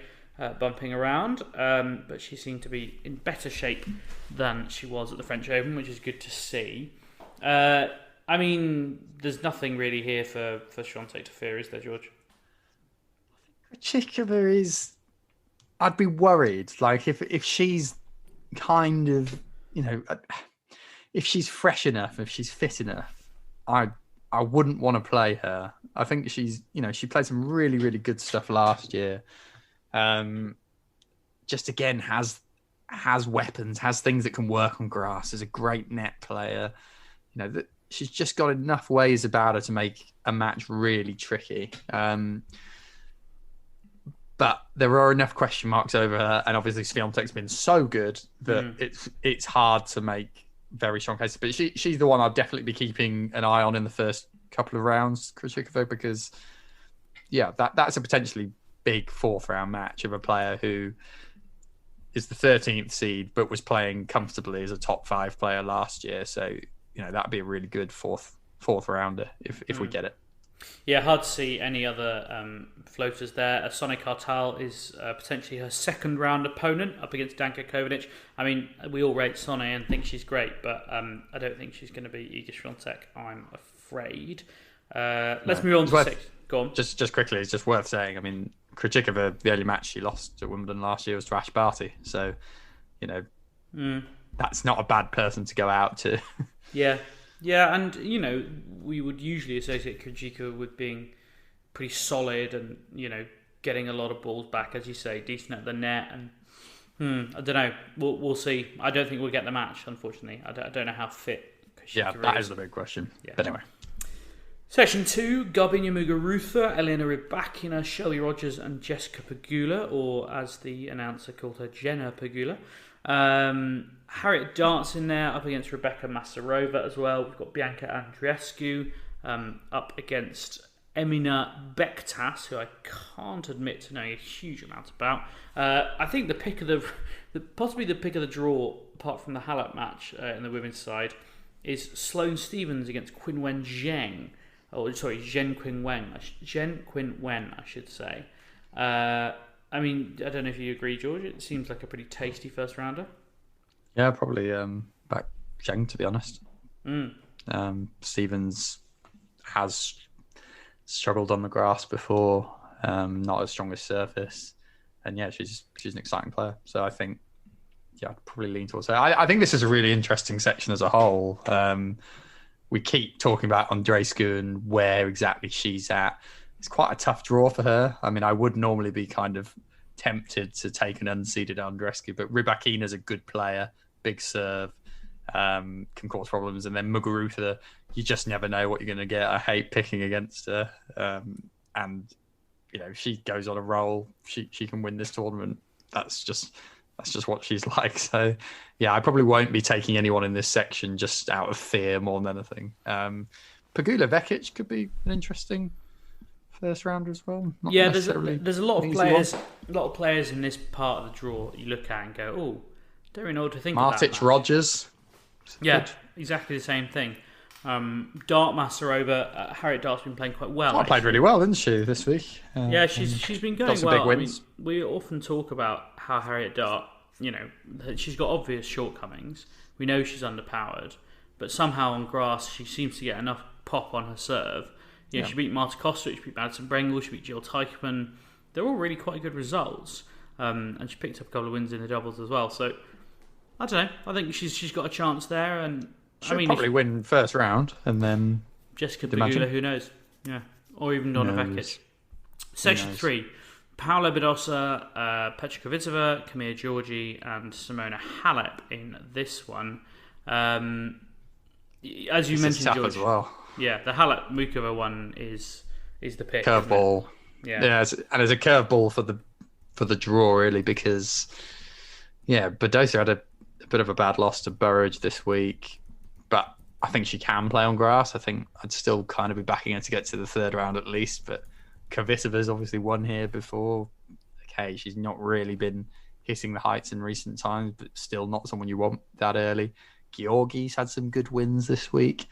bumping around, but she seemed to be in better shape than she was at the French Open, which is good to see. I mean, there's nothing really here for Swiatek to fear, is there, George? Krejcikova is... I'd be worried. Like, if she's kind of, if she's fresh enough, if she's fit enough, I wouldn't want to play her. I think she's, she played some really, really good stuff last year. Just again, has weapons, has things that can work on grass, is a great net player. She's just got enough ways about her to make a match really tricky. But there are enough question marks over her, and obviously Swiatek's been so good that it's hard to make very strong cases. But she's the one I'll definitely be keeping an eye on in the first couple of rounds, Krejcikova, because that's a potentially big fourth round match of a player who is the 13th seed but was playing comfortably as a top 5 player last year. So that'd be a really good fourth rounder if we get it. Yeah, hard to see any other floaters there. Sonic Kartal is potentially her second round opponent up against Danka Kovinic. I mean, we all rate Sonne and think she's great, but I don't think she's going to be Iga Swiatek, I'm afraid. Let's move on to 6. Go on. Just quickly, it's just worth saying, I mean, Krejcikova, the only match she lost at Wimbledon last year was to Ash Barty. So, that's not a bad person to go out to. Yeah. Yeah, and, we would usually associate Krejcikova with being pretty solid and, getting a lot of balls back, as you say, decent at the net. And I don't know. We'll see. I don't think we'll get the match, unfortunately. I don't know how fit Krejcikova that is the big question. Yeah. But anyway. Section 2, Garbiñe Muguruza, Elena Rybakina, Shelley Rogers and Jessica Pegula, or as the announcer called her, Jenna Pegula. Harriet Dart's in there up against Rebecca Masarova as well. We've got Bianca Andreescu up against Emina Bektas, who I can't admit to knowing a huge amount about. I think the pick of possibly the pick of the draw, apart from the Halep match in the women's side, is Sloane Stephens against Qinwen Zheng. Zhen Qinwen, I should say. I mean, I don't know if you agree, George. It seems like a pretty tasty first rounder. Yeah, probably back Zheng, to be honest. Stevens has struggled on the grass before, not as strong as surface, and she's an exciting player. So I think, I'd probably lean towards her. I think this is a really interesting section as a whole. We keep talking about Andreescu and where exactly she's at. it's quite a tough draw for her. I mean, I would normally be kind of tempted to take an unseeded Andreescu, but Rybakina's a good player, big serve, can cause problems. And then Muguruza, you just never know what you're going to get. I hate picking against her. And, she goes on a roll. She can win this tournament. That's just what she's like. So, yeah, I probably won't be taking anyone in this section just out of fear more than anything. Pegula Vekic could be an interesting first round as well. Not there's a lot of players in this part of the draw that you look at and go, oh, don't really know what to think about that. Martic Rogers. Yeah, exactly the same thing. Dart Masarova, Harriet Dart's been playing quite well. Played really well, didn't she, this week? She's been going well. Big wins. We often talk about how Harriet Dart, she's got obvious shortcomings. We know she's underpowered, but somehow on grass she seems to get enough pop on her serve. She beat Marta Kostic, she beat Madison Brengel, she beat Jill Teichmann. They're all really quite good results. And she picked up a couple of wins in the doubles as well. So, I don't know. I think she's got a chance there. And she'll probably win first round. And then Jessica Pegula, who knows? Yeah. Or even Donna Vekic. Section 3. Paula Badosa, Petra Kvitova, Kamia Georgi, and Simona Halep in this one. As you mentioned, George, as well. Yeah, the Halep Mukova one is the pick. Curveball. Yeah, and it's a curveball for the draw really, because Badosa had a bit of a bad loss to Burrage this week, but I think she can play on grass. I think I'd still kind of be backing her to get to the third round at least, but Kvitova's obviously won here before. Okay, she's not really been hitting the heights in recent times, but still not someone you want that early. Georgie's had some good wins this week.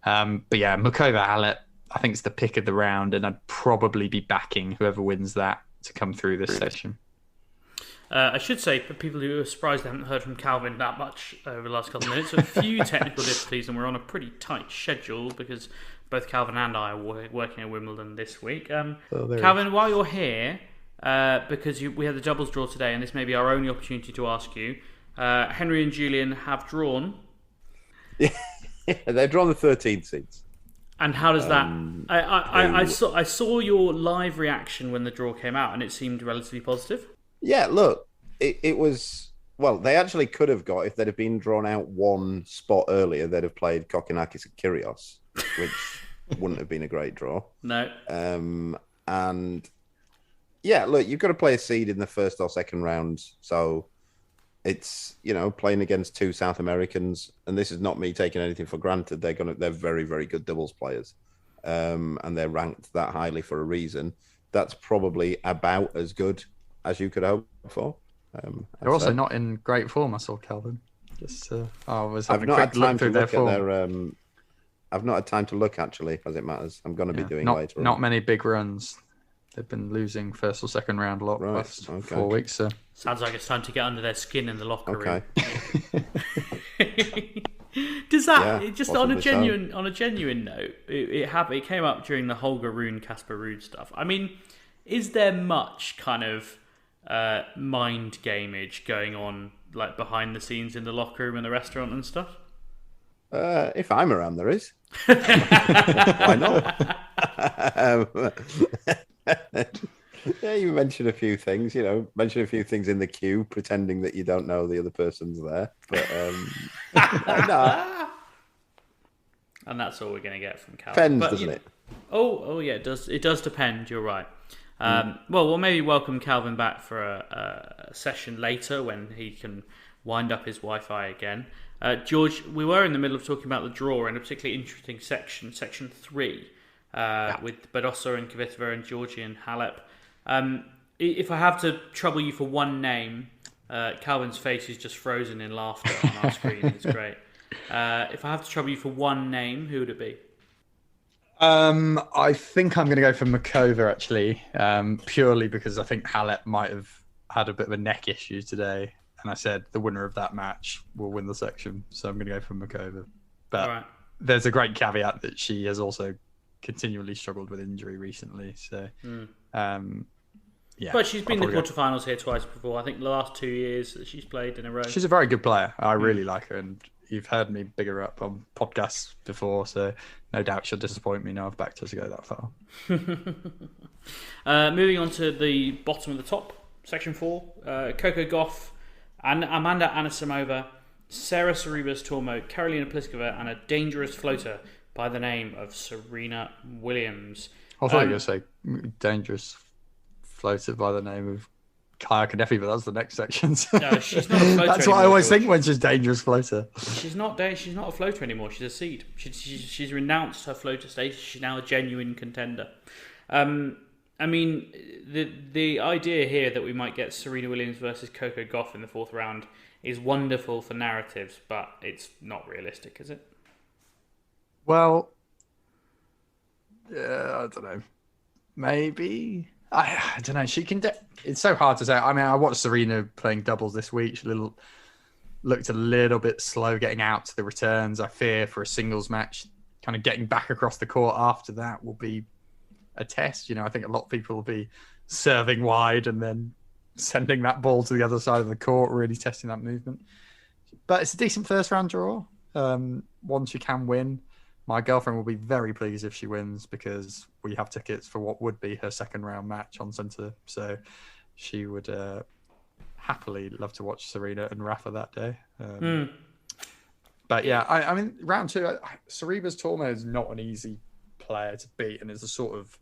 But yeah, Mukova Halep, I think it's the pick of the round, and I'd probably be backing whoever wins that to come through this session. I should say, for people who are surprised they haven't heard from Calvin that much over the last couple of minutes, a few technical difficulties, and we're on a pretty tight schedule because both Calvin and I are working at Wimbledon this week. Calvin, while you're here, because we had the doubles draw today, and this may be our only opportunity to ask you, Henry and Julian have drawn. Yeah, they've drawn the 13th seeds. And how does that? I saw your live reaction when the draw came out, and it seemed relatively positive. Yeah, look, it was... Well, they actually could have got, if they'd have been drawn out one spot earlier, they'd have played Kokkinakis and Kyrgios, which wouldn't have been a great draw. No. And yeah, look, you've got to play a seed in the first or second round, so it's, playing against two South Americans, and this is not me taking anything for granted. They're very, very good doubles players, and they're ranked that highly for a reason. That's probably about as good as you could hope for. They're also not in great form. I saw Calvin. I've not had time to look at their. I've not had time to look actually, as it matters. I'm going to be doing later. Not many big runs. They've been losing first or second round a lot the last 4 weeks. So. Sounds like it's time to get under their skin in the locker room. Does that just on a genuine note? It came up during the Holger Rune Casper Ruud stuff. I mean, is there much kind of mind gameage going on, like behind the scenes in the locker room and the restaurant and stuff? If I'm around, there is. Why not? Yeah, you mentioned a few things. Mention a few things in the queue, pretending that you don't know the other person's there. But no. And that's all we're going to get from Cal. Depends, doesn't it? Oh yeah, it does. It does depend. You're right. Well, we'll maybe welcome Calvin back for a session later when he can wind up his Wi-Fi again. George, we were in the middle of talking about the draw and a particularly interesting section 3, with Badosa and Kvitova and Georgi and Halep. If I have to trouble you for one name, Calvin's face is just frozen in laughter on our screen. It's great. If I have to trouble you for one name, who would it be? I think I'm going to go for Mukova, actually, purely because I think Halep might have had a bit of a neck issue today. And I said the winner of that match will win the section. So I'm going to go for Mukova. But there's a great caveat that she has also continually struggled with injury recently. So, But she's been in the quarterfinals here twice before. I think the last 2 years that she's played in a row. She's a very good player. I really like her. And you've heard me bigger up on podcasts before, so no doubt she'll disappoint me now I've backed her to go that far. Moving on to the bottom of the top, section 4, Coco Gauff and Amanda Anisimova, Sarah Sorribes Tormo, Karolina Pliskova, and a dangerous floater by the name of Serena Williams. I thought you were going to say dangerous floater by the name of Kaya Kanepi, but that's the next section. No, she's not a floater. That's what I always think when she's dangerous floater. She's not a floater anymore. She's a seed. She's renounced her floater status. She's now a genuine contender. I mean, the idea here that we might get Serena Williams versus Coco Gauff in the 4th round is wonderful for narratives, but it's not realistic, is it? Well, I don't know. Maybe. I don't know. She can. It's so hard to say. I mean, I watched Serena playing doubles this week. She looked a little bit slow getting out to the returns. I fear for a singles match, kind of getting back across the court after that will be a test. I think a lot of people will be serving wide and then sending that ball to the other side of the court, really testing that movement. But it's a decent first round draw. One she can win. My girlfriend will be very pleased if she wins because we have tickets for what would be her 2nd round match on centre. So she would happily love to watch Serena and Rafa that day. But yeah, I mean, round 2, Sorribes Tormo is not an easy player to beat, and is the sort of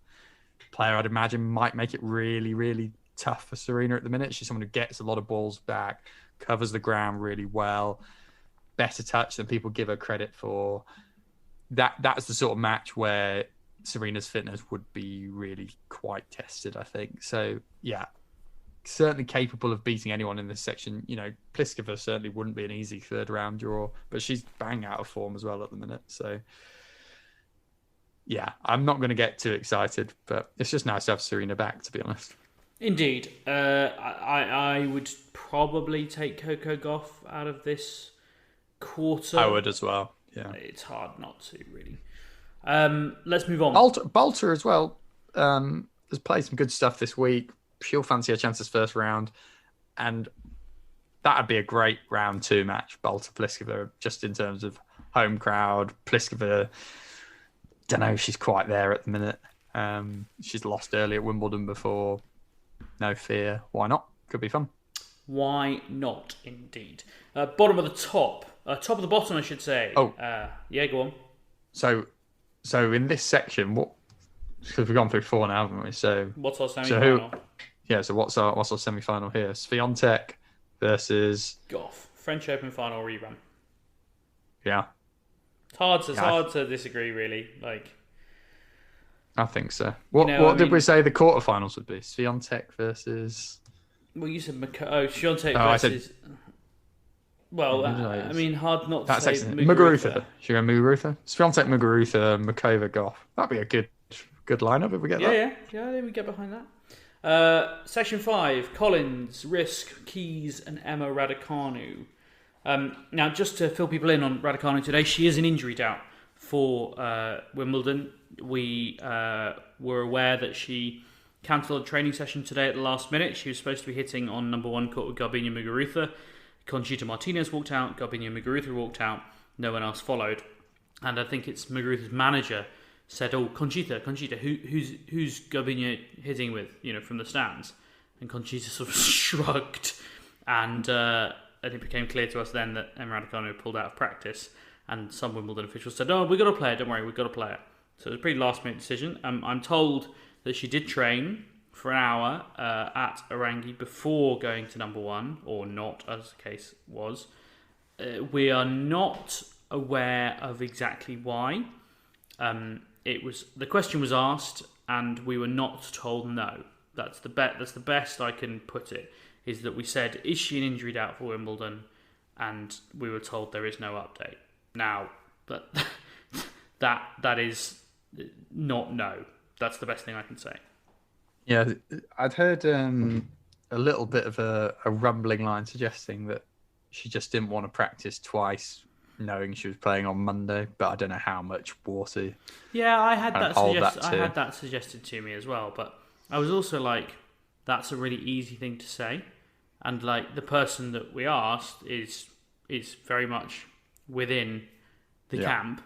player I'd imagine might make it really, really tough for Serena at the minute. She's someone who gets a lot of balls back, covers the ground really well, better touch than people give her credit for. That's the sort of match where Serena's fitness would be really quite tested, I think. So, yeah, certainly capable of beating anyone in this section. Pliskova certainly wouldn't be an easy 3rd round draw, but she's bang out of form as well at the minute. So, yeah, I'm not going to get too excited, but it's just nice to have Serena back, to be honest. Indeed. I would probably take Coco Gauff out of this quarter. I would as well. Yeah, it's hard not to, really. Let's move on. Balter as well has played some good stuff this week. She'll fancy her chances 1st round, and that'd be a great round 2 match. Balter Pliskova, just in terms of home crowd. Pliskova, don't know if she's quite there at the minute. She's lost early at Wimbledon before. No fear. Why not? Could be fun. Why not, indeed. Bottom of the top. Top of the bottom, I should say. Yeah, go on. So in this section, because we've gone through 4 now, haven't we? So what's our semi-final? So what's our semi-final here? Swiatek versus Gauff. French Open final rerun. Yeah. It's hard to disagree, really. I think so. What did we say the quarterfinals would be? Swiatek versus... Well, you said Swiatek versus... I mean, hard not to say Muguruza. Should we go Muguruza? Swiatek, Muguruza, Makova, Gauff. That'd be a good lineup if we get that. Yeah, then we get behind that. Section 5, Collins, Risk, Keys, and Emma Raducanu. Now, just to fill people in on Raducanu today, she is an injury doubt for Wimbledon. We were aware that she cancelled a training session today at the last minute. She was supposed to be hitting on number 1 court with Garbine Muguruza. Conchita Martinez walked out, Garbine Muguruza walked out, no one else followed. And I think it's Muguruza's manager said, Conchita, who's Garbine hitting with, from the stands? And Conchita sort of shrugged, and it became clear to us then that Emma Raducanu pulled out of practice, and some Wimbledon officials said, we've got to play it, don't worry, we've got to play it. So it was a pretty last-minute decision. I'm told that she did train for an hour at Orangi before going to number 1, or not, as the case was. We are not aware of exactly why. The question was asked, and we were not told no. That's the best I can put it. Is that we said, is she an injury doubt for Wimbledon? And we were told there is no update. Now, that is not no. That's the best thing I can say. Yeah, I'd heard a little bit of a rumbling line suggesting that she just didn't want to practice twice, knowing she was playing on Monday. But I don't know how much water. Yeah, I had that suggested to me as well. But I was also like, that's a really easy thing to say, and the person that we asked is very much within the camp,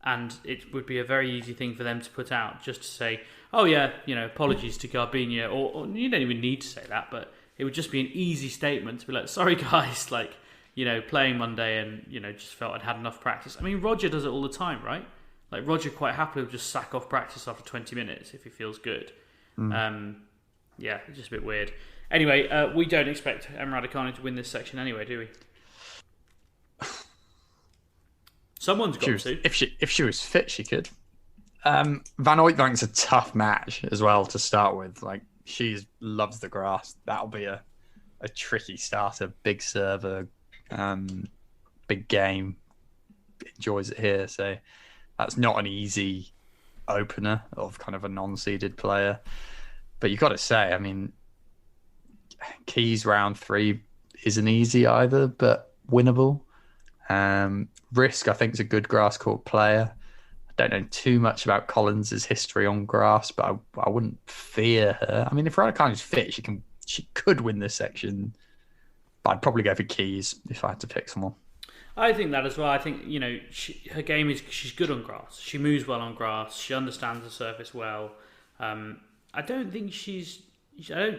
and it would be a very easy thing for them to put out, just to say, oh yeah, apologies to Garbina, or you don't even need to say that, but it would just be an easy statement to be like, sorry guys, playing Monday and, just felt I'd had enough practice. I mean, Roger does it all the time, right? Like, Roger quite happily will just sack off practice after 20 minutes if he feels good. It's just a bit weird. Anyway, we don't expect Emma Raducanu to win this section anyway, do we? Someone's got to. If she was fit, she could. Van Uytvank's a tough match as well to start with. Like, she loves the grass. That'll be a tricky starter. Big server, big game. Enjoys it here. So that's not an easy opener of kind of a non-seeded player. But you've got to say, I mean, Keys round 3 isn't easy either, but winnable. Risk, I think, is a good grass court player. I don't know too much about Collins' history on grass, but I wouldn't fear her. I mean, if Raducanu's fit, she could win this section. But I'd probably go for Keys if I had to pick someone. I think that as well. I think, her game is, she's good on grass. She moves well on grass. She understands the surface well. I don't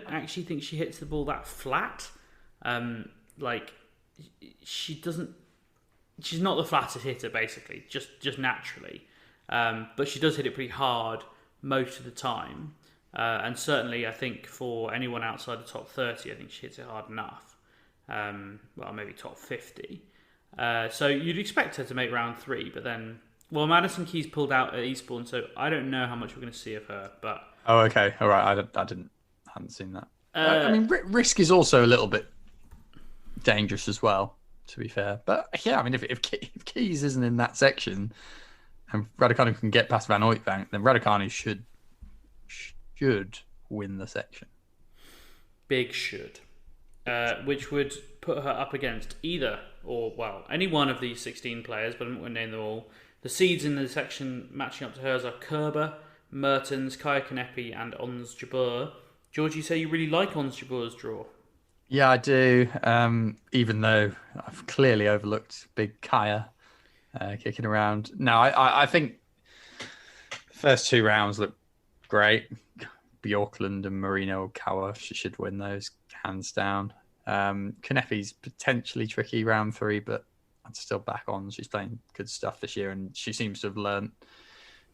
actually think she hits the ball that flat. She's not the flattest hitter, basically, just naturally. But she does hit it pretty hard most of the time. And certainly, I think, for anyone outside the top 30, I think she hits it hard enough. Maybe top 50. So you'd expect her to make round 3, but then... Well, Madison Keys pulled out at Eastbourne, so I don't know how much we're going to see of her, but... Oh, okay. All right. I hadn't seen that. I mean, Risk is also a little bit dangerous as well, to be fair. But yeah, I mean, if Keys isn't in that section and Raducanu can get past Van Uytvank, then Raducanu should win the section. Big should. Which would put her up against any one of these 16 players, but I won't name them all. The seeds in the section matching up to hers are Kerber, Mertens, Kaya Kanepi, and Ons Jabeur. George, you say you really like Ons Jabeur's draw? Yeah, I do. Even though I've clearly overlooked big Kaya kicking around. No, I think the first 2 rounds look great. Bjorklund and Marino Kawa, she should win those hands down. Kanepi's potentially tricky round 3, but I'd still back on. She's playing good stuff this year, and she seems to have learnt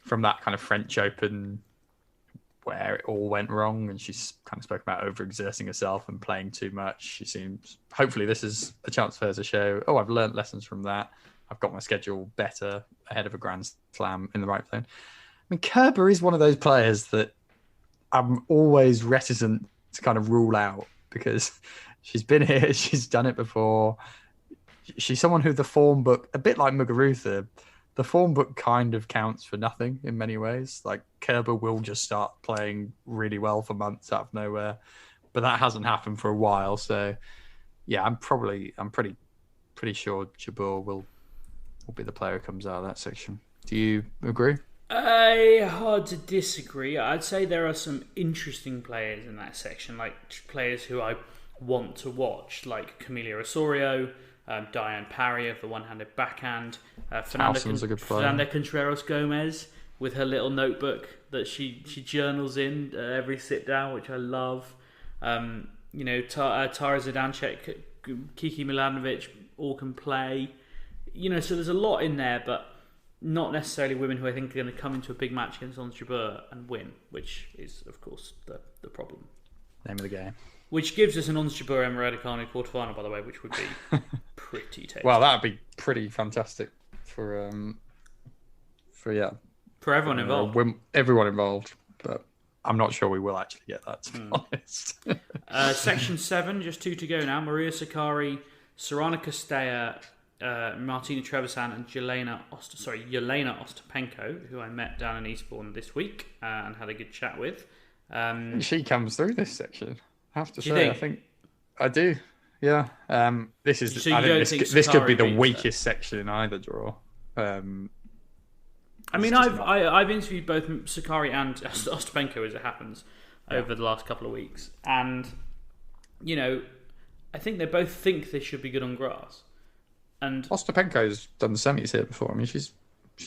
from that kind of French Open where it all went wrong, and she's kind of spoken about overexerting herself and playing too much. She seems, hopefully this is a chance for her to show, I've learnt lessons from that. I've got my schedule better ahead of a Grand Slam in the right zone. I mean, Kerber is one of those players that I'm always reticent to kind of rule out because she's been here, she's done it before. She's someone who the form book, a bit like Muguruza, the form book kind of counts for nothing in many ways. Like, Kerber will just start playing really well for months out of nowhere, but that hasn't happened for a while. So, yeah, I'm pretty sure Jabeur will be the player who comes out of that section. Do you agree? Hard to disagree. I'd say there are some interesting players in that section, like players who I want to watch, like Camila Osorio, Diane Parry of the one-handed backhand, Fernanda Contreras Gomez with her little notebook that she journals in every sit down, which I love. Tara Zidanček, Kiki Milanovic, all can play. So there's a lot in there, but not necessarily women who I think are going to come into a big match against Ons Jabeur and win, which is, of course, the problem. Name of the game. Which gives us an Ons Jabeur Emma Raducanu quarterfinal, by the way, which would be pretty tasty. Well, that would be pretty fantastic for everyone involved. Everyone involved, but I'm not sure we will actually get that, to be honest. Section 7, just 2 to go now. Maria Sakkari, Sorana Castella, Martina Trevisan, and Yelena Ostapenko, who I met down in Eastbourne this week and had a good chat with. She comes through this section, I have to say. Think? I think I do. Yeah. This is. So this could be the weakest section in either draw. I've interviewed both Sakkari and Ostapenko, as it happens, over the last couple of weeks, and I think they both think they should be good on grass. And Ostapenko's done the semis here before. I mean, she's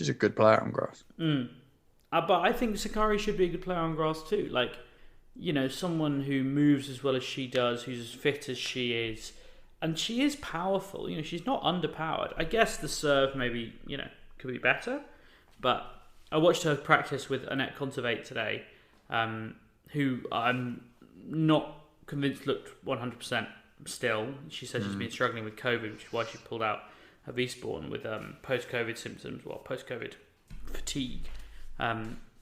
a good player on grass. But I think Sakkari should be a good player on grass too. Like, someone who moves as well as she does, who's as fit as she is, and she is powerful. She's not underpowered. I guess the serve maybe, could be better. But I watched her practice with Anett Kontaveit today, who I'm not convinced looked 100% still. She says she's been struggling with COVID, which is why she pulled out her Eastbourne with post-COVID symptoms, post-COVID fatigue,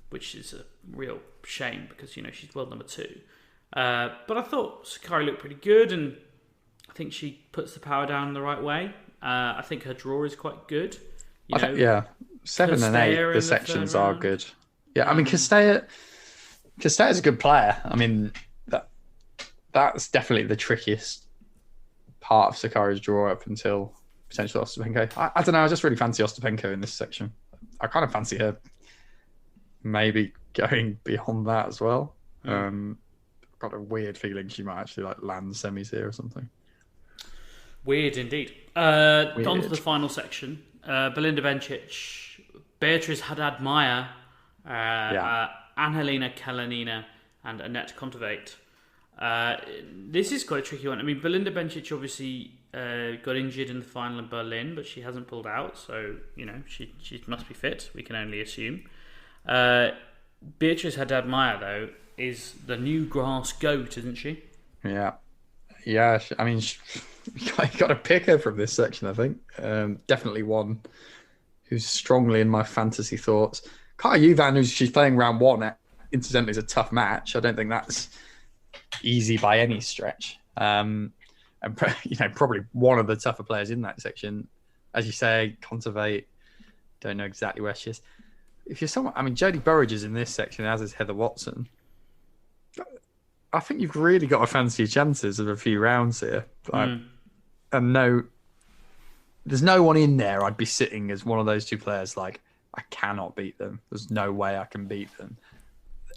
which is a real shame because, she's world number 2. But I thought Sakkari looked pretty good, and I think she puts the power down the right way. I think her draw is quite good. 7 and 8, the sections are good. Yeah, I mean, Castella's a good player. I mean, that's definitely the trickiest part of Sakkari's draw up until potential Ostapenko. I don't know. I just really fancy Ostapenko in this section. I kind of fancy her maybe going beyond that as well. I've got a weird feeling she might actually land semis here or something. Weird indeed. On to the final section. Belinda Bencic, Beatrice Haddad-Maia, Angelina Kalinina, and Anett Kontaveit. This is quite a tricky one. I mean, Belinda Bencic obviously got injured in the final in Berlin, but she hasn't pulled out, so she must be fit. We can only assume. Beatrice Haddad-Maia, though, is the new grass goat, isn't she? Yeah. I mean, you got to pick her from this section. I think definitely one who's strongly in my fantasy thoughts. Kaya Juvan, she's playing round 1. Incidentally, is a tough match. I don't think that's easy by any stretch. And probably one of the tougher players in that section. As you say, Kontaveit, don't know exactly where she is. If you're someone, I mean, Jodie Burridge is in this section, as is Heather Watson. I think you've really got to fancy your chances of a few rounds here. And there's no one in there I'd be sitting as one of those two players I cannot beat them. There's no way I can beat them.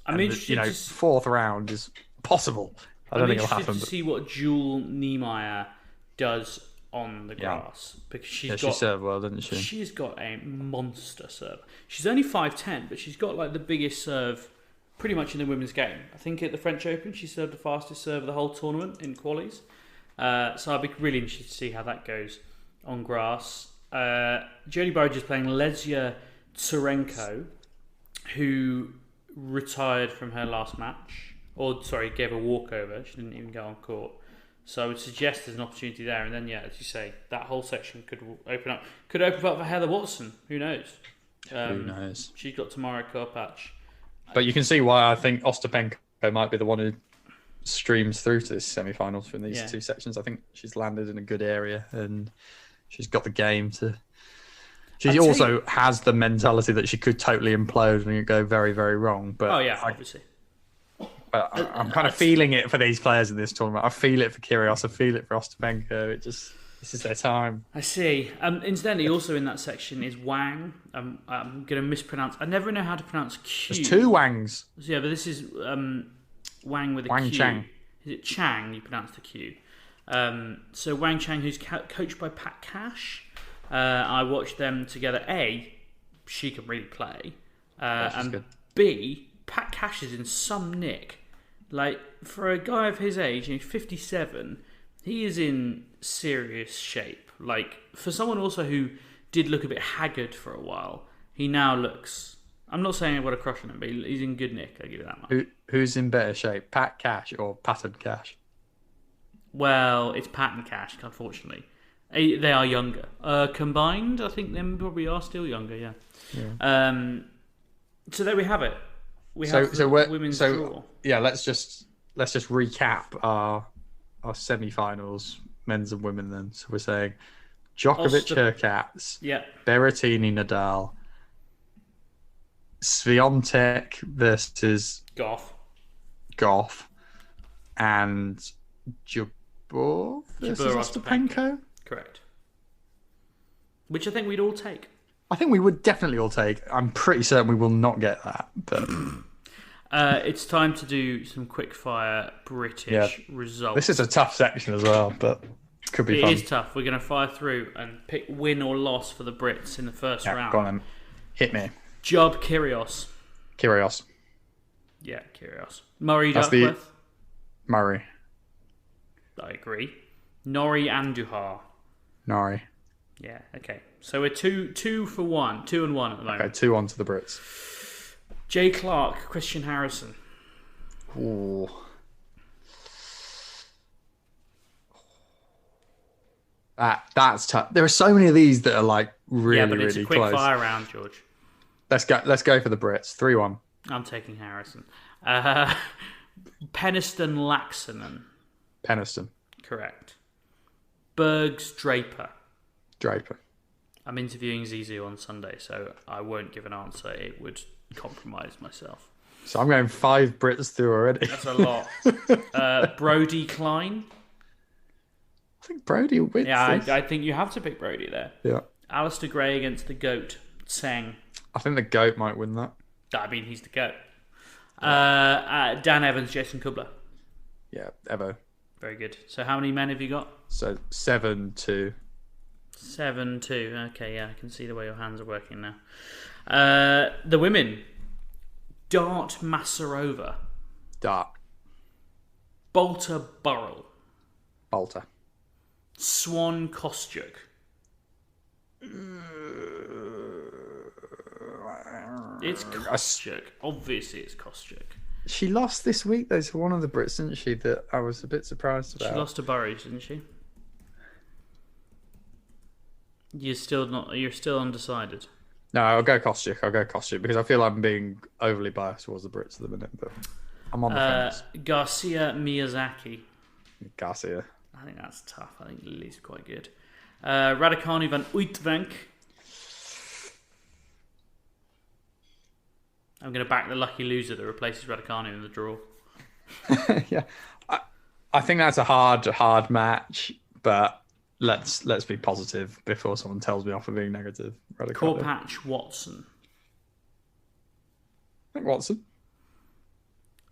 I mean, fourth round is possible. I don't think it'll happen. To see what Jule Niemeyer does on the grass, because she served well, didn't she? She's got a monster serve. She's only 5'10", but she's got the biggest serve pretty much in the women's game. I think at the French Open, she served the fastest serve of the whole tournament in qualies. So I'd be really interested to see how that goes on grass. Jodie Burridge is playing Lesia Tsurenko, who retired from her last match. Gave a walkover. She didn't even go on court. So I would suggest there's an opportunity there. And then, as you say, that whole section could open up. Could open up for Heather Watson. Who knows? Who knows? She's got tomorrow Kopacz. But you can see why I think Ostapenko might be the one who streams through to this semi-finals from these two sections. I think she's landed in a good area and she's got the game to... She also has the mentality that she could totally implode and go very, very wrong. But obviously. But I'm kind of feeling it for these players in this tournament. I feel it for Kyrgios. I feel it for Ostapenko. This is their time. I see. Incidentally, also in that section is Wang. I'm going to mispronounce. I never know how to pronounce Q. There's 2 Wangs. Yeah, but this is Wang with a Wang Q. Chang. Is it Chang? You pronounce the Q. So Wang Chang, who's coached by Pat Cash. I watched them together. A, she can really play. And good. B, Pat Cash is in some nick. For a guy of his age, he's 57, he is in serious shape. For someone also who did look a bit haggard for a while, he now looks... I'm not saying I've got a crush on him, but he's in good nick, I'll give you that much. Who's in better shape, Pat Cash or Patton Cash? Well, it's Pat and Cash, unfortunately. They are younger. Combined, I think they probably are still younger, yeah. So there we have it. We have women's draw. Yeah, let's just recap our semi-finals, men's and women. Then, so we're saying Djokovic, Hurkacz, Berrettini, Nadal, Swiatek versus Goff, and Jabeur versus Ostapenko. Correct. Which I think we'd all take. I think we would definitely all take. I'm pretty certain we will not get that. But it's time to do some quick fire British results. This is a tough section as well, but Could be fun. It is tough. We're going to fire through and pick win or loss for the Brits in the first round. Go on then. Hit me. Job Kyrgios. Yeah, Kyrgios. Murray That's Duckworth. Murray. I agree. Norrie Andujar. Norrie. Yeah, okay. So we're 2 for 1. 2 and 1 at the moment. Okay, 2-1 to the Brits. Jay Clark, Christian Harrison. Ooh. That's tough. There are so many of these that are like really, yeah, but it's really a quick close. fire round, George. Let's go for the Brits. 3-1. I'm taking Harrison. Peniston Laxonen. Peniston. Correct. Bergs Draper. Draper. I'm interviewing Zizou on Sunday, so I won't give an answer. It would compromise myself. So I'm going 5 Brits through already. That's a lot. Brody Klein. I think Brody will win. Yeah, I think you have to pick Brody there. Yeah. Alistair Gray against the GOAT, Tseng. I think the GOAT might win that. I mean, he's the GOAT. Dan Evans, Jason Kubler. Yeah, Evo. Very good. So how many men have you got? So 7-2. 7-2. Okay, yeah, I can see the way your hands are working now. The women. Dart Masarova. Dart. Bolter Burrell. Bolter. Swan Kostyuk. It's Kostyuk. Obviously, it's Kostyuk. She lost this week, though, to one of the Brits, didn't she? That I was a bit surprised about. She lost to Burridge, didn't she? You're still undecided. No, I'll go Kostyuk because I feel I'm being overly biased towards the Brits at the minute, but I'm on the fence. Garcia Miyazaki. Garcia. I think that's tough. I think Lily's quite good. Raducanu van Uytvank. I'm going to back the lucky loser that replaces Raducanu in the draw. Yeah, I think that's a hard match, but let's be positive before someone tells me off for being negative. Korpatch Watson. I think Watson.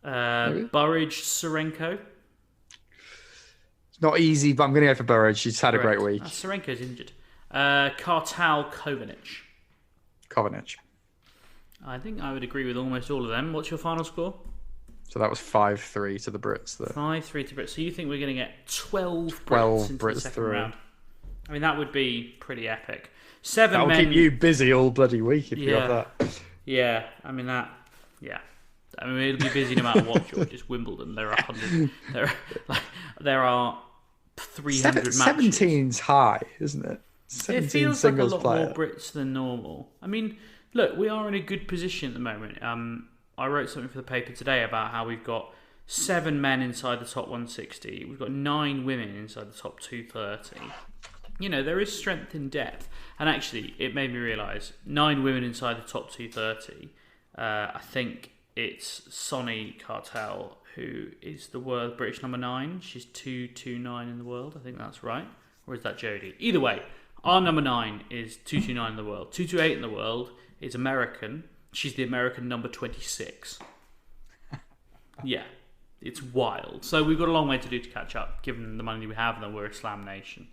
Burridge Serenko. It's not easy, but I'm going to go for Burridge. She's had a great week. Serenko's injured. Kartal Kovanic. I think I would agree with almost all of them. What's your final score? So that was 5-3 to the Brits. 5-3 to Brits. So you think we're going to get 12 12 Brits into Brits the second through. round? I mean, that would be pretty epic. 7 That'll men. keep you busy all bloody week if you have that. Yeah, I mean that. Yeah, I mean it'll be busy no matter what. George, it's Wimbledon. There are 100. There are 300 matches. 17's high, isn't it? 17 it feels like a lot player. more Brits than normal. I mean, look, we are in a good position at the moment. I wrote something for the paper today about how we've got 7 men inside the top 160. We've got 9 women inside the top 230. You know, there is strength in depth. And actually, it made me realise 9 women inside the top 230. I think it's Sonny Cartel, who is the world British number 9. She's 229 in the world. I think that's right. Or is that Jodie? Either way, our number 9 is 229 in the world. 228 in the world is American. She's the American number 26. Yeah, it's wild. So we've got a long way to do to catch up, given the money we have, and that we're a slam nation.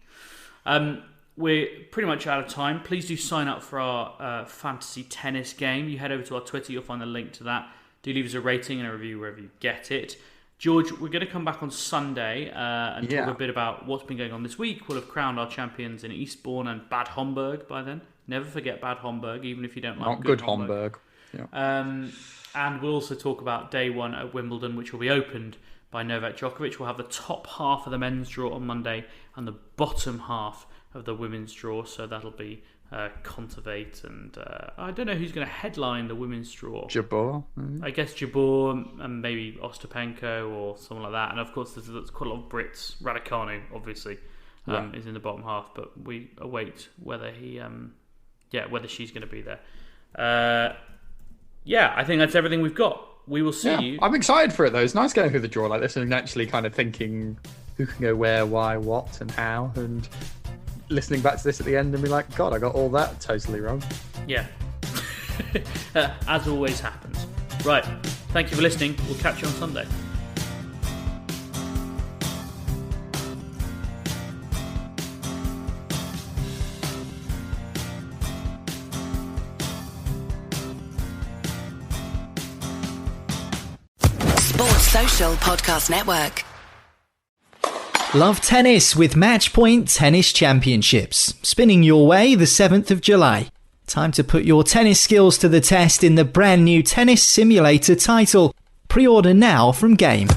We're pretty much out of time. Please do sign up for our fantasy tennis game. You head over to our Twitter, you'll find the link to that. Do leave us a rating and a review wherever you get it. George, we're going to come back on Sunday and talk a bit about what's been going on this week. We'll have crowned our champions in Eastbourne and Bad Homburg by then. Never forget Bad Homburg, even if you don't like Not good Homburg. Yeah. And we'll also talk about day 1 at Wimbledon, which will be opened by Novak Djokovic. We'll have the top half of the men's draw on Monday and the bottom half of the women's draw. So that'll be Contivate and I don't know who's going to headline the women's draw. Jabeur. I guess Jabeur and maybe Ostapenko or someone like that. And of course, there's quite a lot of Brits. Raducanu, obviously, is in the bottom half, but we await whether whether she's going to be there. I think that's everything we've got. We will see you. I'm excited for it though. It's nice going through the draw like this and actually kind of thinking who can go where, why, what, and how, and listening back to this at the end and be like, God, I got all that totally wrong. Yeah. As always happens. Right. Thank you for listening. We'll catch you on Sunday. Sports Social Podcast Network. Love tennis with Matchpoint Tennis Championships, spinning your way the 7th of July. Time to put your tennis skills to the test in the brand new Tennis Simulator title. Pre-order now from Game.